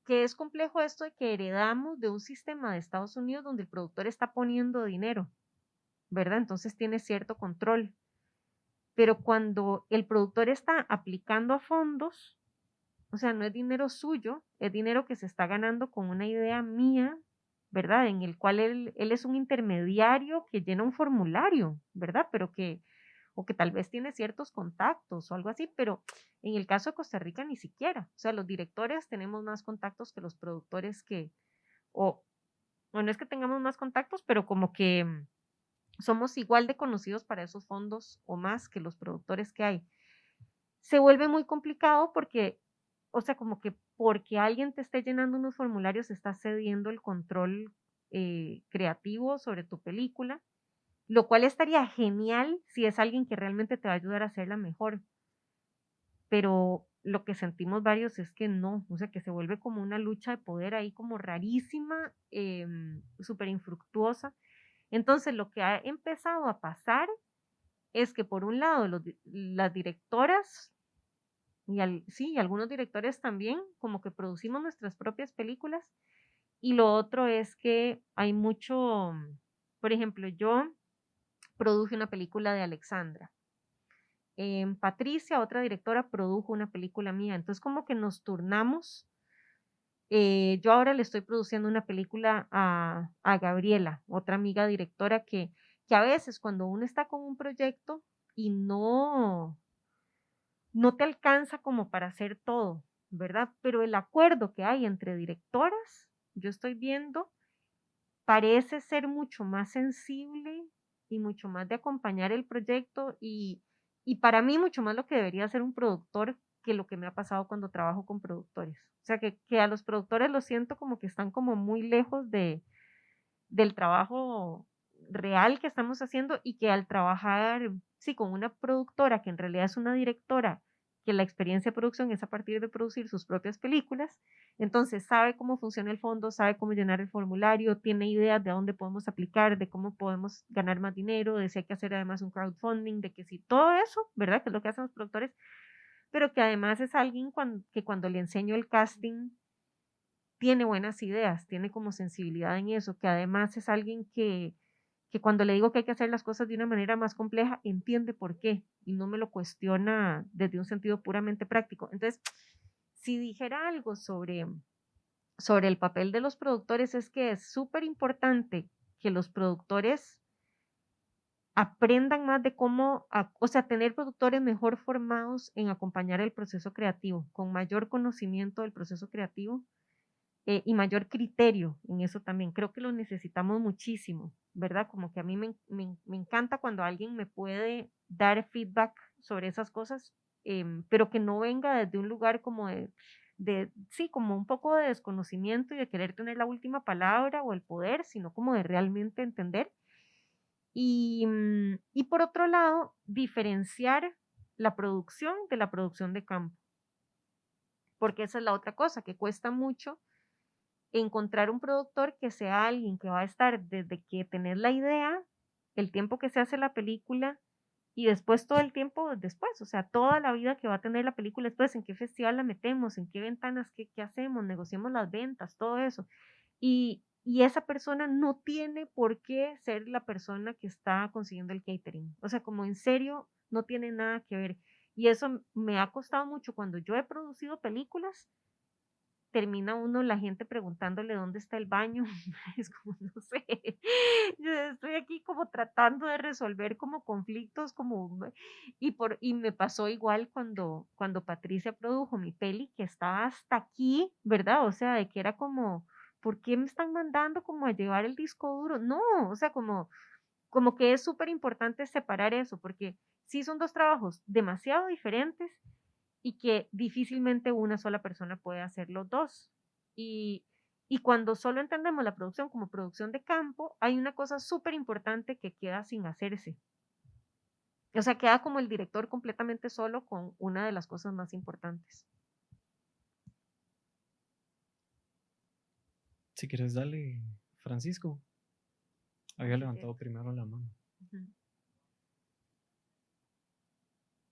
es complejo esto de que heredamos de un sistema de Estados Unidos donde el productor está poniendo dinero, ¿verdad? Entonces tiene cierto control. Pero cuando el productor está aplicando a fondos, o sea, no es dinero suyo, es dinero que se está ganando con una idea mía, ¿verdad? En el cual él es un intermediario que llena un formulario, ¿verdad? Pero o que tal vez tiene ciertos contactos o algo así, pero en el caso de Costa Rica ni siquiera. O sea, los directores tenemos más contactos que los productores o, o no es que tengamos más contactos, pero como que somos igual de conocidos para esos fondos o más que los productores que hay. Se vuelve muy complicado porque, o sea, como que porque alguien te esté llenando unos formularios, está cediendo el control creativo sobre tu película, lo cual estaría genial si es alguien que realmente te va a ayudar a hacerla mejor. Pero lo que sentimos varios es que no, o sea, que se vuelve como una lucha de poder ahí como rarísima, súper infructuosa. Entonces, lo que ha empezado a pasar es que por un lado las directoras sí, y algunos directores también, como que producimos nuestras propias películas. Y lo otro es que hay mucho, por ejemplo, yo produje una película de Alexandra. Patricia, otra directora, produjo una película mía. Entonces, como que nos turnamos. Yo ahora le estoy produciendo una película a Gabriela, otra amiga directora, que a veces cuando uno está con un proyecto y no te alcanza como para hacer todo, ¿verdad? Pero el acuerdo que hay entre directoras, yo estoy viendo, parece ser mucho más sensible y mucho más de acompañar el proyecto y para mí mucho más lo que debería ser un productor que lo que me ha pasado cuando trabajo con productores. O sea, que a los productores los siento como que están como muy lejos del trabajo real que estamos haciendo y que al trabajar, sí, con una productora que en realidad es una directora, que la experiencia de producción es a partir de producir sus propias películas, entonces sabe cómo funciona el fondo, sabe cómo llenar el formulario, tiene ideas de a dónde podemos aplicar, de cómo podemos ganar más dinero, de si hay que hacer además un crowdfunding, de que si todo eso, ¿verdad? Que es lo que hacen los productores, pero que además es alguien que cuando le enseño el casting tiene buenas ideas, tiene como sensibilidad en eso, que además es alguien que cuando le digo que hay que hacer las cosas de una manera más compleja, entiende por qué y no me lo cuestiona desde un sentido puramente práctico. Entonces, si dijera algo sobre el papel de los productores, es que es súper importante que los productores aprendan más de cómo, o sea, tener productores mejor formados en acompañar el proceso creativo, con mayor conocimiento del proceso creativo y mayor criterio en eso también. Creo que lo necesitamos muchísimo, ¿verdad? Como que a mí me encanta cuando alguien me puede dar feedback sobre esas cosas, pero que no venga desde un lugar como sí, como un poco de desconocimiento y de querer tener la última palabra o el poder, sino como de realmente entender. Y por otro lado, diferenciar la producción de la producción de campo, porque esa es la otra cosa, que cuesta mucho encontrar un productor que sea alguien que va a estar desde que tenés la idea, el tiempo que se hace la película y después todo el tiempo después, o sea, toda la vida que va a tener la película después, en qué festival la metemos, en qué ventanas, qué hacemos, negociamos las ventas, todo eso. Y esa persona no tiene por qué ser la persona que está consiguiendo el catering. O sea, como en serio, no tiene nada que ver. Y eso me ha costado mucho cuando yo he producido películas, termina uno, la gente preguntándole dónde está el baño, es como, no sé, yo estoy aquí como tratando de resolver como conflictos, y me pasó igual cuando Patricia produjo mi peli, que estaba hasta aquí, ¿verdad? O sea, de que era como, ¿por qué me están mandando como a llevar el disco duro? No, o sea, como que es súper importante separar eso, porque sí son dos trabajos demasiado diferentes y que difícilmente una sola persona puede hacer los dos. Y, y cuando solo entendemos la producción como producción de campo, hay una cosa súper importante que queda sin hacerse. O sea, queda como el director completamente solo con una de las cosas más importantes. Si quieres, dale, Francisco. Había levantado primero la mano. Ujú.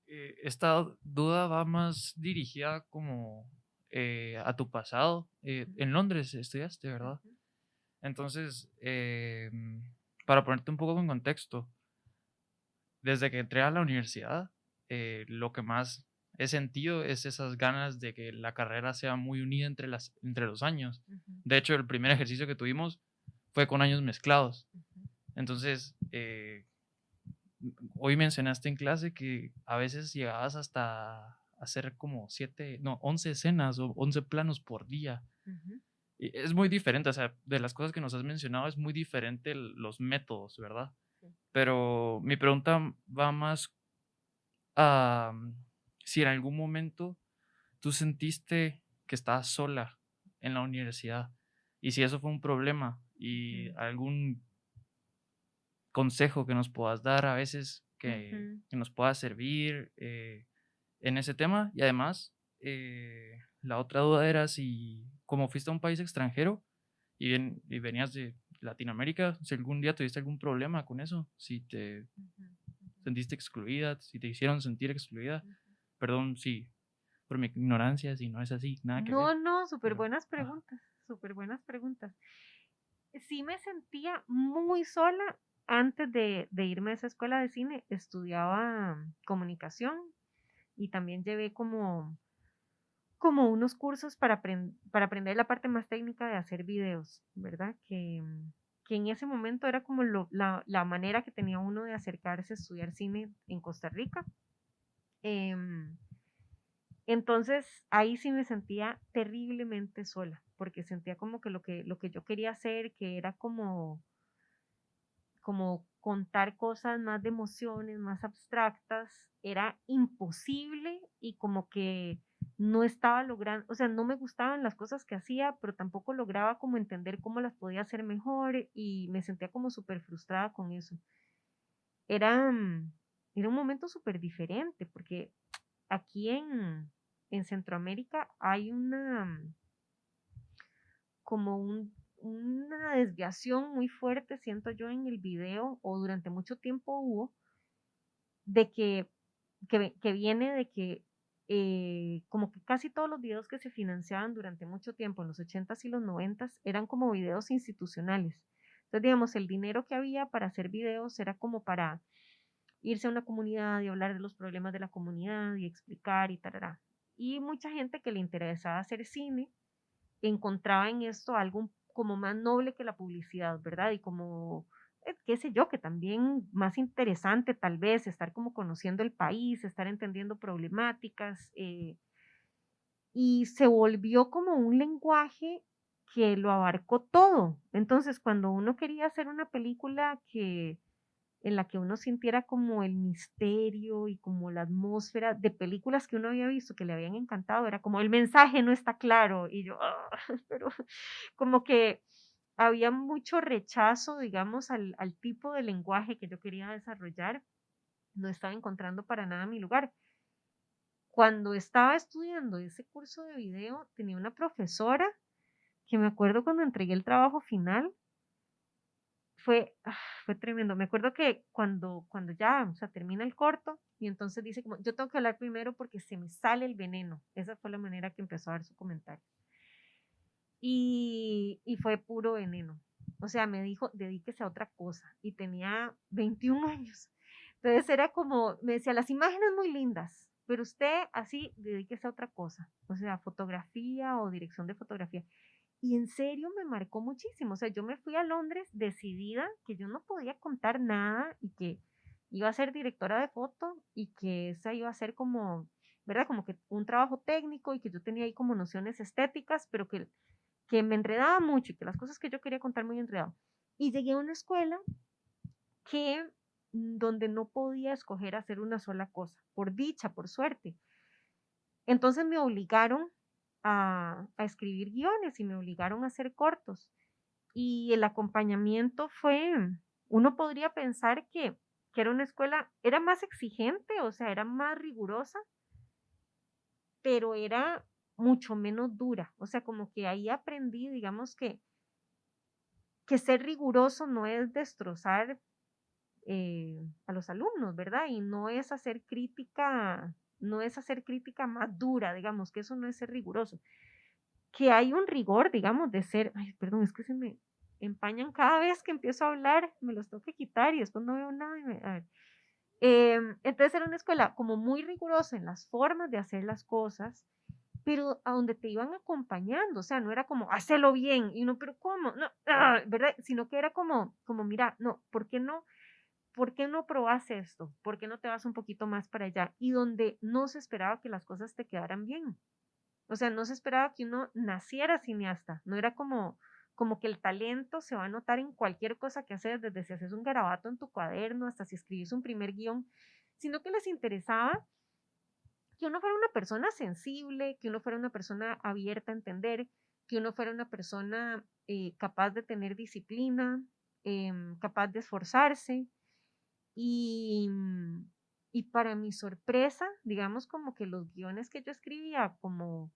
Esta duda va más dirigida como a tu pasado. En Londres estudiaste, ¿verdad? Ujú. Entonces, para ponerte un poco en contexto, desde que entré a la universidad, lo que más he sentido es esas ganas de que la carrera sea muy unida entre los años. Ujú. De hecho, el primer ejercicio que tuvimos fue con años mezclados. Ujú. Entonces, hoy mencionaste en clase que a veces llegabas hasta hacer como 11 escenas o 11 planos por día. Ujú. Y es muy diferente, o sea, de las cosas que nos has mencionado es muy diferente los métodos, ¿verdad? Sí. Pero mi pregunta va más a si en algún momento tú sentiste que estabas sola en la universidad y si eso fue un problema y Ujú. algún consejo que nos puedas dar a veces Ujú. que nos pueda servir en ese tema. Y además, la otra duda era si, como fuiste a un país extranjero y venías de Latinoamérica, si algún día tuviste algún problema con eso, si te Ujú. sentiste excluida, si te hicieron sentir excluida. Ujú. Perdón, sí, por mi ignorancia, si no es así, nada que ver. No, no, súper Pero, buenas ajá. preguntas, súper buenas preguntas. Sí me sentía muy sola antes de irme a esa escuela de cine. Estudiaba comunicación y también llevé como unos cursos para aprender la parte más técnica de hacer videos, ¿verdad? Que en ese momento era como la manera que tenía uno de acercarse a estudiar cine en Costa Rica. Em, entonces ahí sí me sentía terriblemente sola, porque sentía como que lo que yo quería hacer, que era como contar cosas más de emociones, más abstractas, era imposible y como que no estaba logrando, o sea, no me gustaban las cosas que hacía, pero tampoco lograba como entender cómo las podía hacer mejor y me sentía como súper frustrada con eso. Era, era un momento súper diferente porque aquí en Centroamérica hay como una desviación muy fuerte, siento yo, en el video, o durante mucho tiempo hubo, de que viene de que como que casi todos los videos que se financiaban durante mucho tiempo, en los 80s y los 90s, eran como videos institucionales. Entonces, digamos, el dinero que había para hacer videos era como para irse a una comunidad y hablar de los problemas de la comunidad y explicar y tarará. Y mucha gente que le interesaba hacer cine encontraba en esto algo como más noble que la publicidad, ¿verdad? Y como, qué sé yo, que también más interesante tal vez estar como conociendo el país, estar entendiendo problemáticas, y se volvió como un lenguaje que lo abarcó todo. Entonces, cuando uno quería hacer una película en la que uno sintiera como el misterio y como la atmósfera de películas que uno había visto que le habían encantado, era como el mensaje no está claro y yo, pero como que había mucho rechazo, digamos, al tipo de lenguaje que yo quería desarrollar, no estaba encontrando para nada mi lugar. Cuando estaba estudiando ese curso de video, tenía una profesora que me acuerdo cuando entregué el trabajo final, fue tremendo. Me acuerdo que cuando ya, o sea, termina el corto y entonces dice como, yo tengo que hablar primero porque se me sale el veneno. Esa fue la manera que empezó a dar su comentario. Y fue puro veneno. O sea, me dijo, dedíquese a otra cosa. Y tenía 21 años. Entonces era como, me decía, las imágenes muy lindas, pero usted así, dedíquese a otra cosa. O sea, fotografía o dirección de fotografía. Y en serio me marcó muchísimo. O sea, yo me fui a Londres decidida que yo no podía contar nada y que iba a ser directora de foto y que esa iba a ser como, ¿verdad? Como que un trabajo técnico y que yo tenía ahí como nociones estéticas, pero que me enredaba mucho y que las cosas que yo quería contar muy enredado. Y llegué a una escuela que donde no podía escoger hacer una sola cosa, por dicha, por suerte. Entonces me obligaron a escribir guiones y me obligaron a hacer cortos. Y el acompañamiento fue, uno podría pensar que era una escuela, era más exigente, o sea, era más rigurosa, pero era mucho menos dura. O sea, como que ahí aprendí, digamos que ser riguroso no es destrozar a los alumnos, ¿verdad? Y no es hacer crítica más dura, digamos, que eso no es ser riguroso. Que hay un rigor, digamos, de ser, ay, perdón, es que se me empañan cada vez que empiezo a hablar, me los tengo que quitar y después no veo nada. A ver. Entonces era una escuela como muy rigurosa en las formas de hacer las cosas, pero a donde te iban acompañando, o sea, no era como, hacelo bien, y no, pero ¿cómo? No, ¿verdad? Sino que era como, mira, no, ¿por qué no? ¿Por qué no probas esto? ¿Por qué no te vas un poquito más para allá? Y donde no se esperaba que las cosas te quedaran bien. O sea, no se esperaba que uno naciera cineasta. No era como que el talento se va a notar en cualquier cosa que haces, desde si haces un garabato en tu cuaderno hasta si escribís un primer guión, sino que les interesaba que uno fuera una persona sensible, que uno fuera una persona abierta a entender, que uno fuera una persona capaz de tener disciplina, capaz de esforzarse. Y, y para mi sorpresa, digamos como que los guiones que yo escribía, como,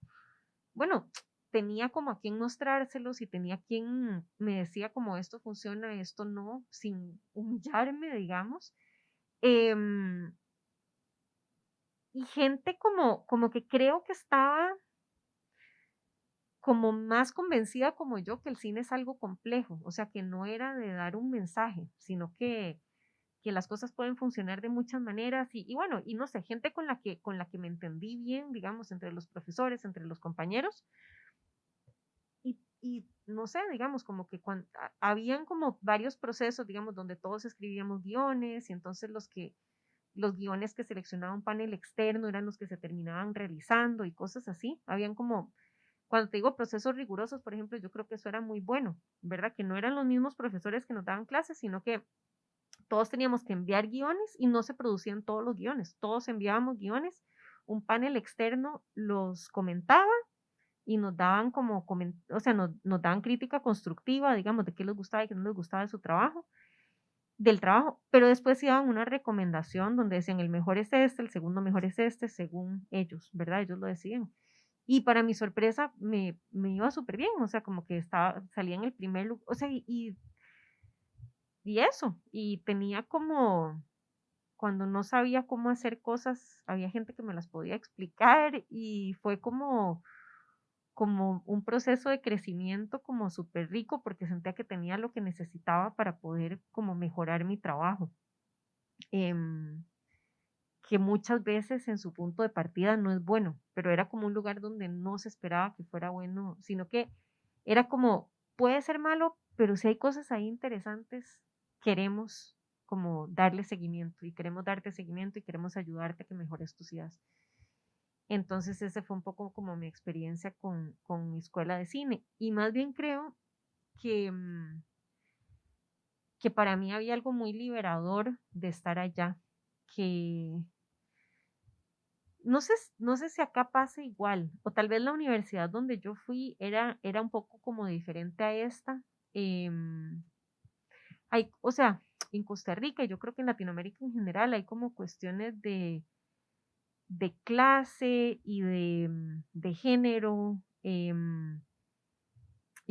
bueno, tenía como a quien mostrárselos y tenía quien me decía como esto funciona, esto no, sin humillarme, digamos. Em, y gente como que creo que estaba como más convencida como yo que el cine es algo complejo, o sea, que no era de dar un mensaje, sino que las cosas pueden funcionar de muchas maneras y bueno, y no sé, gente con la que me entendí bien, digamos, entre los profesores, entre los compañeros, y no sé, digamos, como que habían como varios procesos, digamos, donde todos escribíamos guiones y entonces los guiones que seleccionaba un panel externo eran los que se terminaban realizando y cosas así. Habían como, cuando te digo procesos rigurosos, por ejemplo, yo creo que eso era muy bueno, ¿verdad? Que no eran los mismos profesores que nos daban clases, sino que todos teníamos que enviar guiones y no se producían todos los guiones, todos enviábamos guiones, un panel externo los comentaba y nos daban como, o sea, nos daban crítica constructiva, digamos, de qué les gustaba y qué no les gustaba de su trabajo, del trabajo, pero después iban una recomendación donde decían el mejor es este, el segundo mejor es este, según ellos, ¿verdad? Ellos lo decían. Y para mi sorpresa me iba súper bien, o sea, como que salía en el primer lugar, o sea, y eso, y tenía como, cuando no sabía cómo hacer cosas, había gente que me las podía explicar y fue como un proceso de crecimiento como súper rico porque sentía que tenía lo que necesitaba para poder como mejorar mi trabajo. Em, que muchas veces en su punto de partida no es bueno, pero era como un lugar donde no se esperaba que fuera bueno, sino que era como, puede ser malo, pero si hay cosas ahí interesantes, queremos como darle seguimiento y queremos darte seguimiento y queremos ayudarte a que mejores tus ideas. Entonces ese fue un poco como mi experiencia con mi escuela de cine y más bien creo que, que para mí había algo muy liberador de estar allá, que no sé si acá pasa igual, o tal vez la universidad donde yo fui era un poco como diferente a esta. em, o sea, en Costa Rica, y yo creo que en Latinoamérica en general, hay como cuestiones de clase y de género, y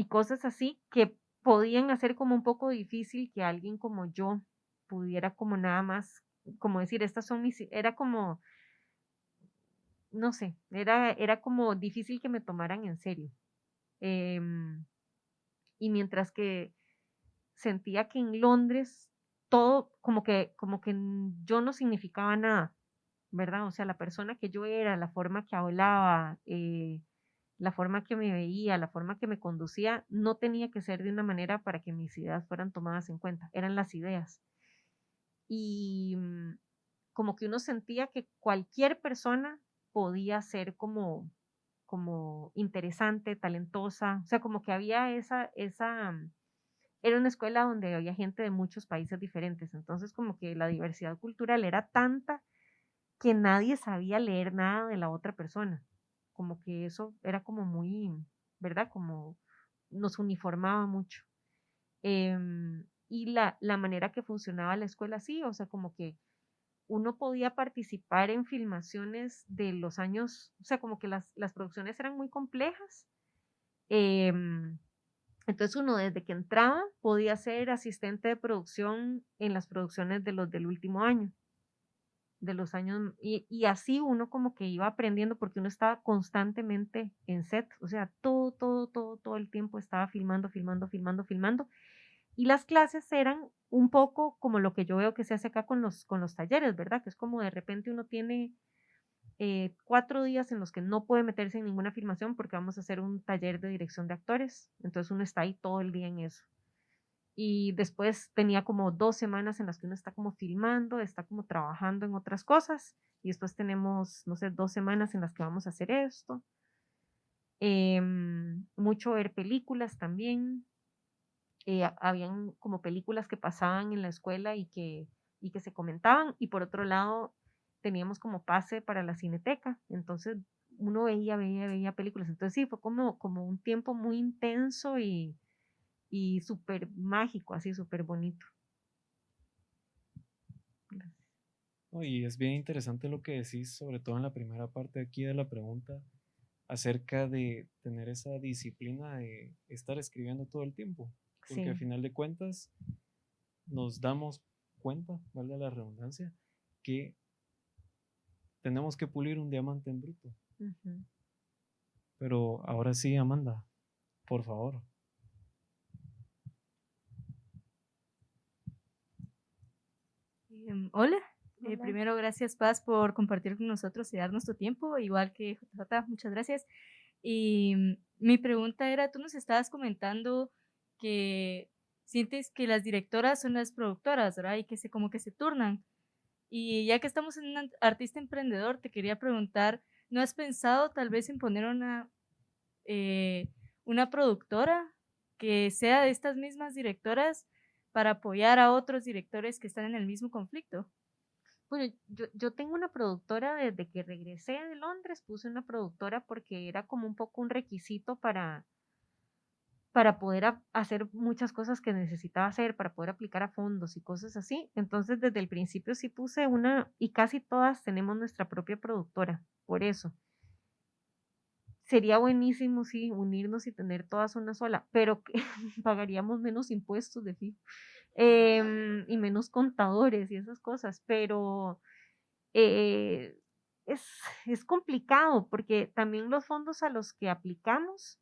cosas así que podían hacer como un poco difícil que alguien como yo pudiera como nada más, como decir, estas son era como no sé, era como difícil que me tomaran en serio. Em, y mientras que sentía que en Londres todo como que yo no significaba nada, ¿verdad? O sea, la persona que yo era, la forma que hablaba, la forma que me veía, la forma que me conducía, no tenía que ser de una manera para que mis ideas fueran tomadas en cuenta, eran las ideas. Y como que uno sentía que cualquier persona podía ser como interesante, talentosa, o sea, como que había era una escuela donde había gente de muchos países diferentes, entonces como que la diversidad cultural era tanta que nadie sabía leer nada de la otra persona, como que eso era como muy, ¿verdad? Como nos uniformaba mucho. Y la manera que funcionaba la escuela, sí, o sea, como que uno podía participar en filmaciones de los años, o sea, como que las producciones eran muy complejas. em, entonces uno desde que entraba podía ser asistente de producción en las producciones de los del último año, de los años, y así uno como que iba aprendiendo porque uno estaba constantemente en set, o sea, todo el tiempo estaba filmando, filmando, filmando, filmando. Y las clases eran un poco como lo que yo veo que se hace acá con los talleres, ¿verdad? Que es como de repente uno tiene 4 días en los que no puede meterse en ninguna filmación porque vamos a hacer un taller de dirección de actores. Entonces uno está ahí todo el día en eso. Y después tenía como 2 semanas en las que uno está como filmando, está como trabajando en otras cosas. Y después tenemos, no sé, 2 semanas en las que vamos a hacer esto. Mucho ver películas también. Habían como películas que pasaban en la escuela y que se comentaban, y por otro lado teníamos como pase para la cineteca, entonces uno veía películas, entonces sí, fue como un tiempo muy intenso y súper mágico, así súper bonito. No, y es bien interesante lo que decís, sobre todo en la primera parte aquí de la pregunta, acerca de tener esa disciplina de estar escribiendo todo el tiempo, porque al Sí, final de cuentas nos damos cuenta, valga la redundancia, que tenemos que pulir un diamante en bruto. ujú. Pero ahora sí, Amanda, por favor. Hola, Hola. primero gracias Paz por compartir con nosotros y darnos tu tiempo, igual que JJ, muchas gracias. Y mi pregunta era, tú nos estabas comentando que sientes que las directoras son las productoras, ¿verdad? Y que como que se turnan. Y ya que estamos en un artista emprendedor, te quería preguntar, ¿no has pensado tal vez en poner una productora que sea de estas mismas directoras para apoyar a otros directores que están en el mismo conflicto? Bueno, yo tengo una productora desde que regresé de Londres, puse una productora porque era como un poco un requisito para poder hacer muchas cosas que necesitaba hacer, para poder aplicar a fondos y cosas así. Entonces, desde el principio sí puse una, y casi todas tenemos nuestra propia productora, por eso. Sería buenísimo, sí, unirnos y tener todas una sola, pero que pagaríamos menos impuestos de fijo, y menos contadores y esas cosas, pero eh, es, es complicado porque también los fondos a los que aplicamos,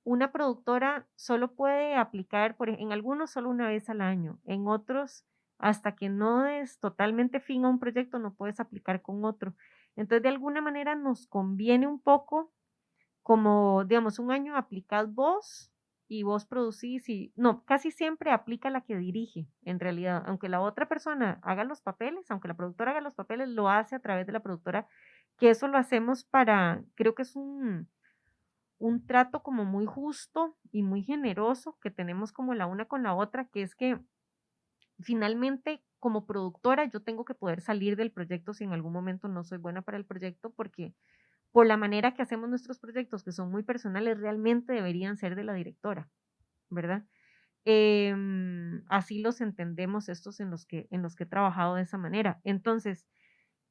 una productora solo puede aplicar, en algunos solo una vez al año, en otros hasta que no es totalmente fin a un proyecto no puedes aplicar con otro. Entonces, de alguna manera nos conviene un poco como, digamos, un año aplicás vos y vos producís y, no, casi siempre aplica la que dirige, en realidad, aunque la otra persona haga los papeles, aunque la productora haga los papeles, lo hace a través de la productora, que eso lo hacemos para, creo que es un trato como muy justo y muy generoso que tenemos como la una con la otra, que es que finalmente como productora yo tengo que poder salir del proyecto si en algún momento no soy buena para el proyecto, porque por la manera que hacemos nuestros proyectos, que son muy personales, realmente deberían ser de la directora, ¿verdad? Así los entendemos estos en los que he trabajado de esa manera. Entonces,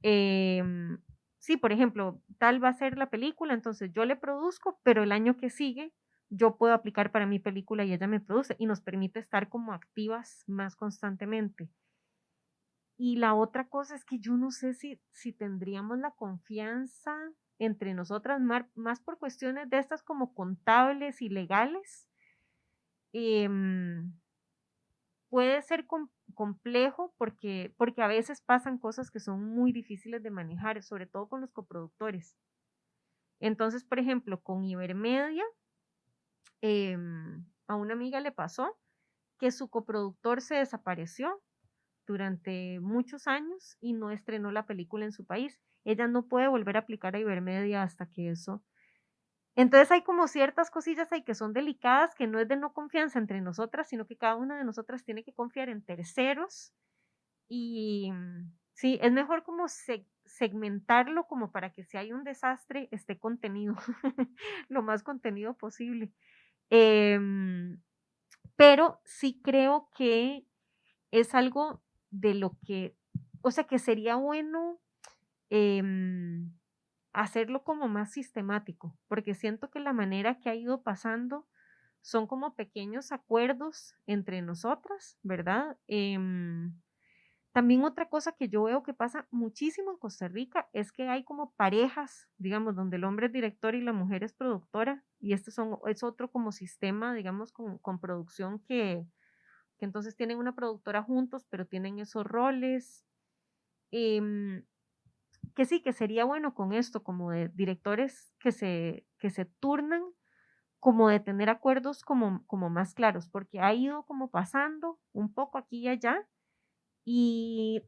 em, sí, por ejemplo, tal va a ser la película, entonces yo le produzco, pero el año que sigue yo puedo aplicar para mi película y ella me produce y nos permite estar como activas más constantemente. Y la otra cosa es que yo no sé si tendríamos la confianza entre nosotras, más por cuestiones de estas como contables y legales. em, Puede ser complejo porque a veces pasan cosas que son muy difíciles de manejar, sobre todo con los coproductores. Entonces, por ejemplo, con Ibermedia, a una amiga le pasó que su coproductor se desapareció durante muchos años y no estrenó la película en su país. Ella no puede volver a aplicar a Ibermedia hasta que eso. Entonces hay como ciertas cosillas ahí que son delicadas, que no es de no confianza entre nosotras, sino que cada una de nosotras tiene que confiar en terceros y sí, es mejor como segmentarlo como para que si hay un desastre esté contenido, lo más contenido posible. Em, pero sí creo que es algo de lo que, o sea, que sería bueno em, hacerlo como más sistemático, porque siento que la manera que ha ido pasando son como pequeños acuerdos entre nosotras, ¿verdad? También otra cosa que yo veo que pasa muchísimo en Costa Rica es que hay como parejas, digamos, donde el hombre es director y la mujer es productora, y es otro como sistema, digamos, con producción que entonces tienen una productora juntos, pero tienen esos roles. Em, que sí, que sería bueno con esto, como de directores que se turnan, como de tener acuerdos como más claros, porque ha ido como pasando un poco aquí y allá y,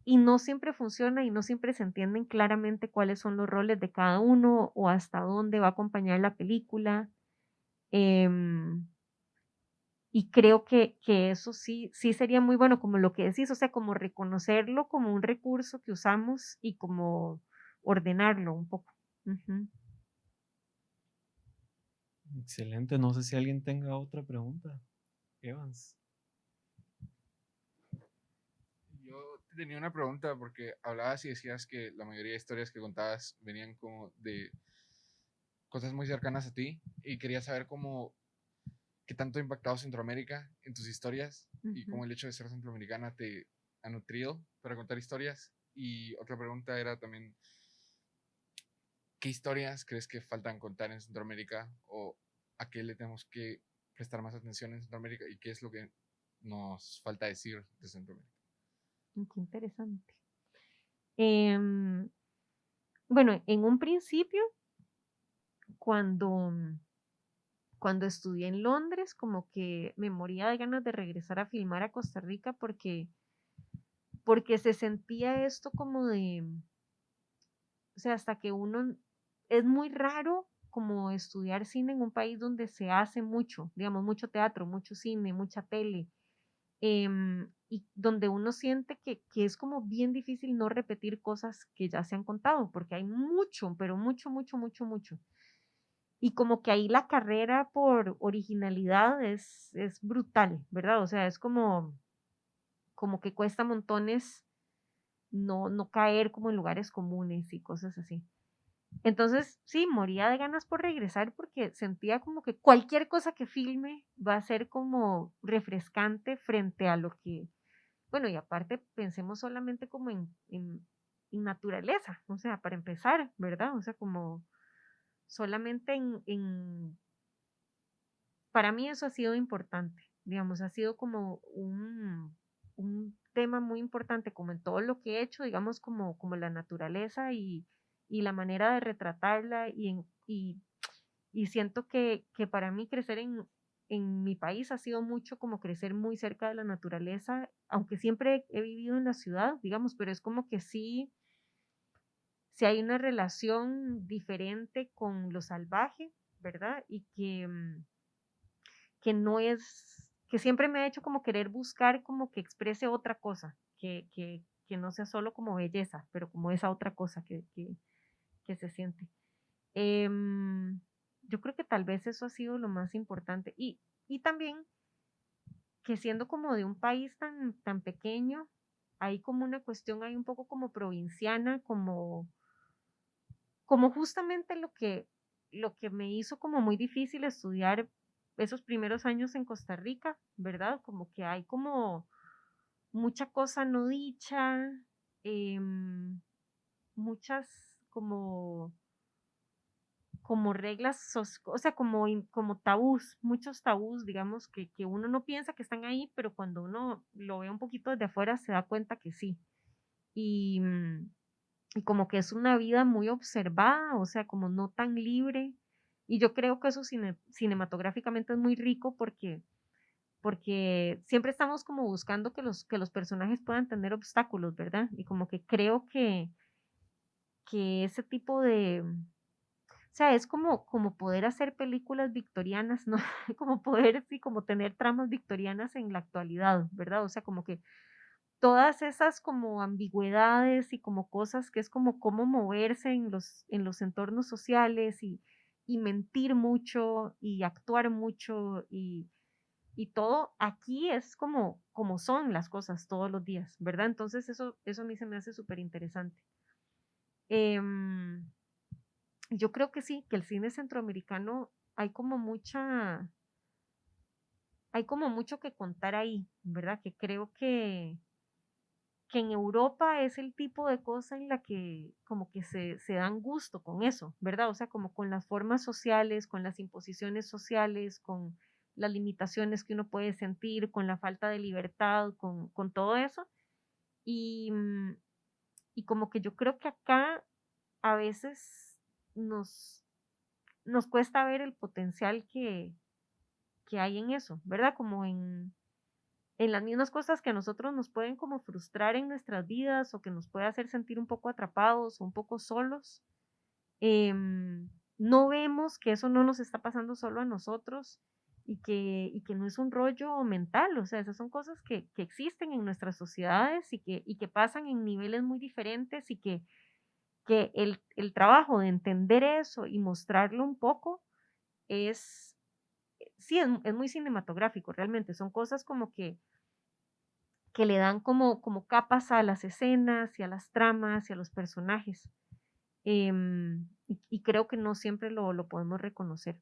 y no siempre funciona y no siempre se entienden claramente cuáles son los roles de cada uno o hasta dónde va a acompañar la película. em, Y creo que eso sí sería muy bueno, como lo que decís, o sea, como reconocerlo como un recurso que usamos y como ordenarlo un poco. Ujú. Excelente. No sé si alguien tenga otra pregunta. Evans. Yo tenía una pregunta porque hablabas y decías que la mayoría de historias que contabas venían como de cosas muy cercanas a ti y quería saber cómo qué tanto ha impactado Centroamérica en tus historias y Ujú. cómo el hecho de ser centroamericana te ha nutrido para contar historias. Y otra pregunta era también, ¿qué historias crees que faltan contar en Centroamérica o a qué le tenemos que prestar más atención en Centroamérica y qué es lo que nos falta decir de Centroamérica? Qué interesante. Em, bueno, en un principio, cuando, cuando estudié en Londres, como que me moría de ganas de regresar a filmar a Costa Rica porque se sentía esto como de, o sea, hasta que uno, es muy raro como estudiar cine en un país donde se hace mucho, digamos, mucho teatro, mucho cine, mucha tele. y donde uno siente que es como bien difícil no repetir cosas que ya se han contado, porque hay mucho, pero mucho, mucho, mucho, mucho. Y como que ahí la carrera por originalidad es brutal, ¿verdad? O sea, es como que cuesta montones no caer como en lugares comunes y cosas así. Entonces, sí, moría de ganas por regresar porque sentía como que cualquier cosa que filme va a ser como refrescante frente a lo que, bueno, y aparte pensemos solamente como en naturaleza, o sea, para empezar, ¿verdad? O sea, como solamente para mí eso ha sido importante, digamos, ha sido como un tema muy importante, como en todo lo que he hecho, digamos, como la naturaleza y la manera de retratarla y siento que para mí crecer en mi país ha sido mucho como crecer muy cerca de la naturaleza, aunque siempre he vivido en la ciudad, digamos, pero es como que sí hay una relación diferente con lo salvaje, ¿verdad? Y que no es, que siempre me ha hecho como querer buscar como que exprese otra cosa, que no sea solo como belleza, pero como esa otra cosa que se siente. Em, yo creo que tal vez eso ha sido lo más importante. Y también que siendo como de un país tan pequeño, hay como una cuestión ahí un poco como provinciana, como justamente lo que me hizo como muy difícil estudiar esos primeros años en Costa Rica, ¿verdad? Como que hay como mucha cosa no dicha, em, muchas como reglas, o sea, como tabús, muchos tabús, digamos, que uno no piensa que están ahí, pero cuando uno lo ve un poquito desde afuera se da cuenta que sí. Y, y como que es una vida muy observada, o sea, como no tan libre. Y yo creo que eso cinematográficamente es muy rico porque siempre estamos como buscando que los personajes puedan tener obstáculos, ¿verdad? Y como que creo que ese tipo o sea, es como poder hacer películas victorianas, ¿no? Como poder, sí, como tener tramas victorianas en la actualidad, ¿verdad? O sea, como que todas esas como ambigüedades y como cosas que es como cómo moverse en los entornos sociales y mentir mucho y actuar mucho y todo aquí es como son las cosas todos los días, ¿verdad? Entonces eso a mí se me hace súper interesante. Em, yo creo que sí, que el cine centroamericano hay como mucho que contar ahí, ¿verdad? Que creo que en Europa es el tipo de cosa en la que como que se dan gusto con eso, ¿verdad? O sea, como con las formas sociales, con las imposiciones sociales, con las limitaciones que uno puede sentir, con la falta de libertad, con todo eso. Y, y como que yo creo que acá a veces nos cuesta ver el potencial que hay en eso, ¿verdad? Como en las mismas cosas que a nosotros nos pueden como frustrar en nuestras vidas o que nos puede hacer sentir un poco atrapados o un poco solos. No vemos que eso no nos está pasando solo a nosotros y que no es un rollo mental, o sea, esas son cosas que existen en nuestras sociedades y que pasan en niveles muy diferentes y que el trabajo de entender eso y mostrarlo un poco es, sí, es muy cinematográfico, realmente, son cosas como que le dan como capas a las escenas y a las tramas y a los personajes. Y creo que no siempre lo podemos reconocer.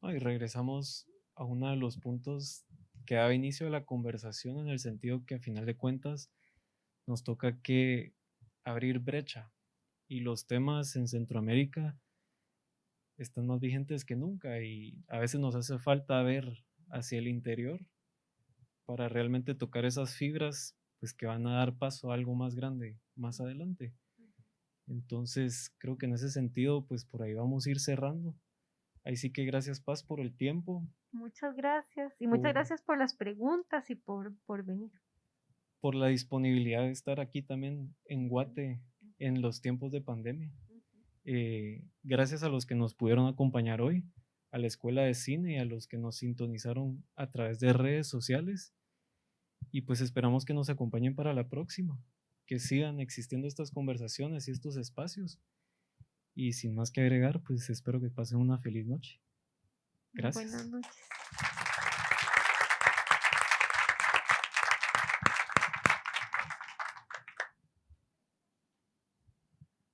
Y regresamos a uno de los puntos que daba inicio a la conversación en el sentido que a final de cuentas nos toca que abrir brecha y los temas en Centroamérica están más vigentes que nunca y a veces nos hace falta ver hacia el interior para realmente tocar esas fibras pues que van a dar paso a algo más grande más adelante. Entonces creo que en ese sentido pues por ahí vamos a ir cerrando. Ahí sí que gracias Paz por el tiempo, Muchas gracias y muchas por, gracias por las preguntas y por venir. por la disponibilidad de estar aquí también en Guate en los tiempos de pandemia. Gracias a los que nos pudieron acompañar hoy, a la Escuela de Cine y a los que nos sintonizaron a través de redes sociales. Y pues esperamos que nos acompañen para la próxima, que sigan existiendo estas conversaciones y estos espacios. Y sin más que agregar, pues espero que pasen una feliz noche. Gracias. Buenas noches.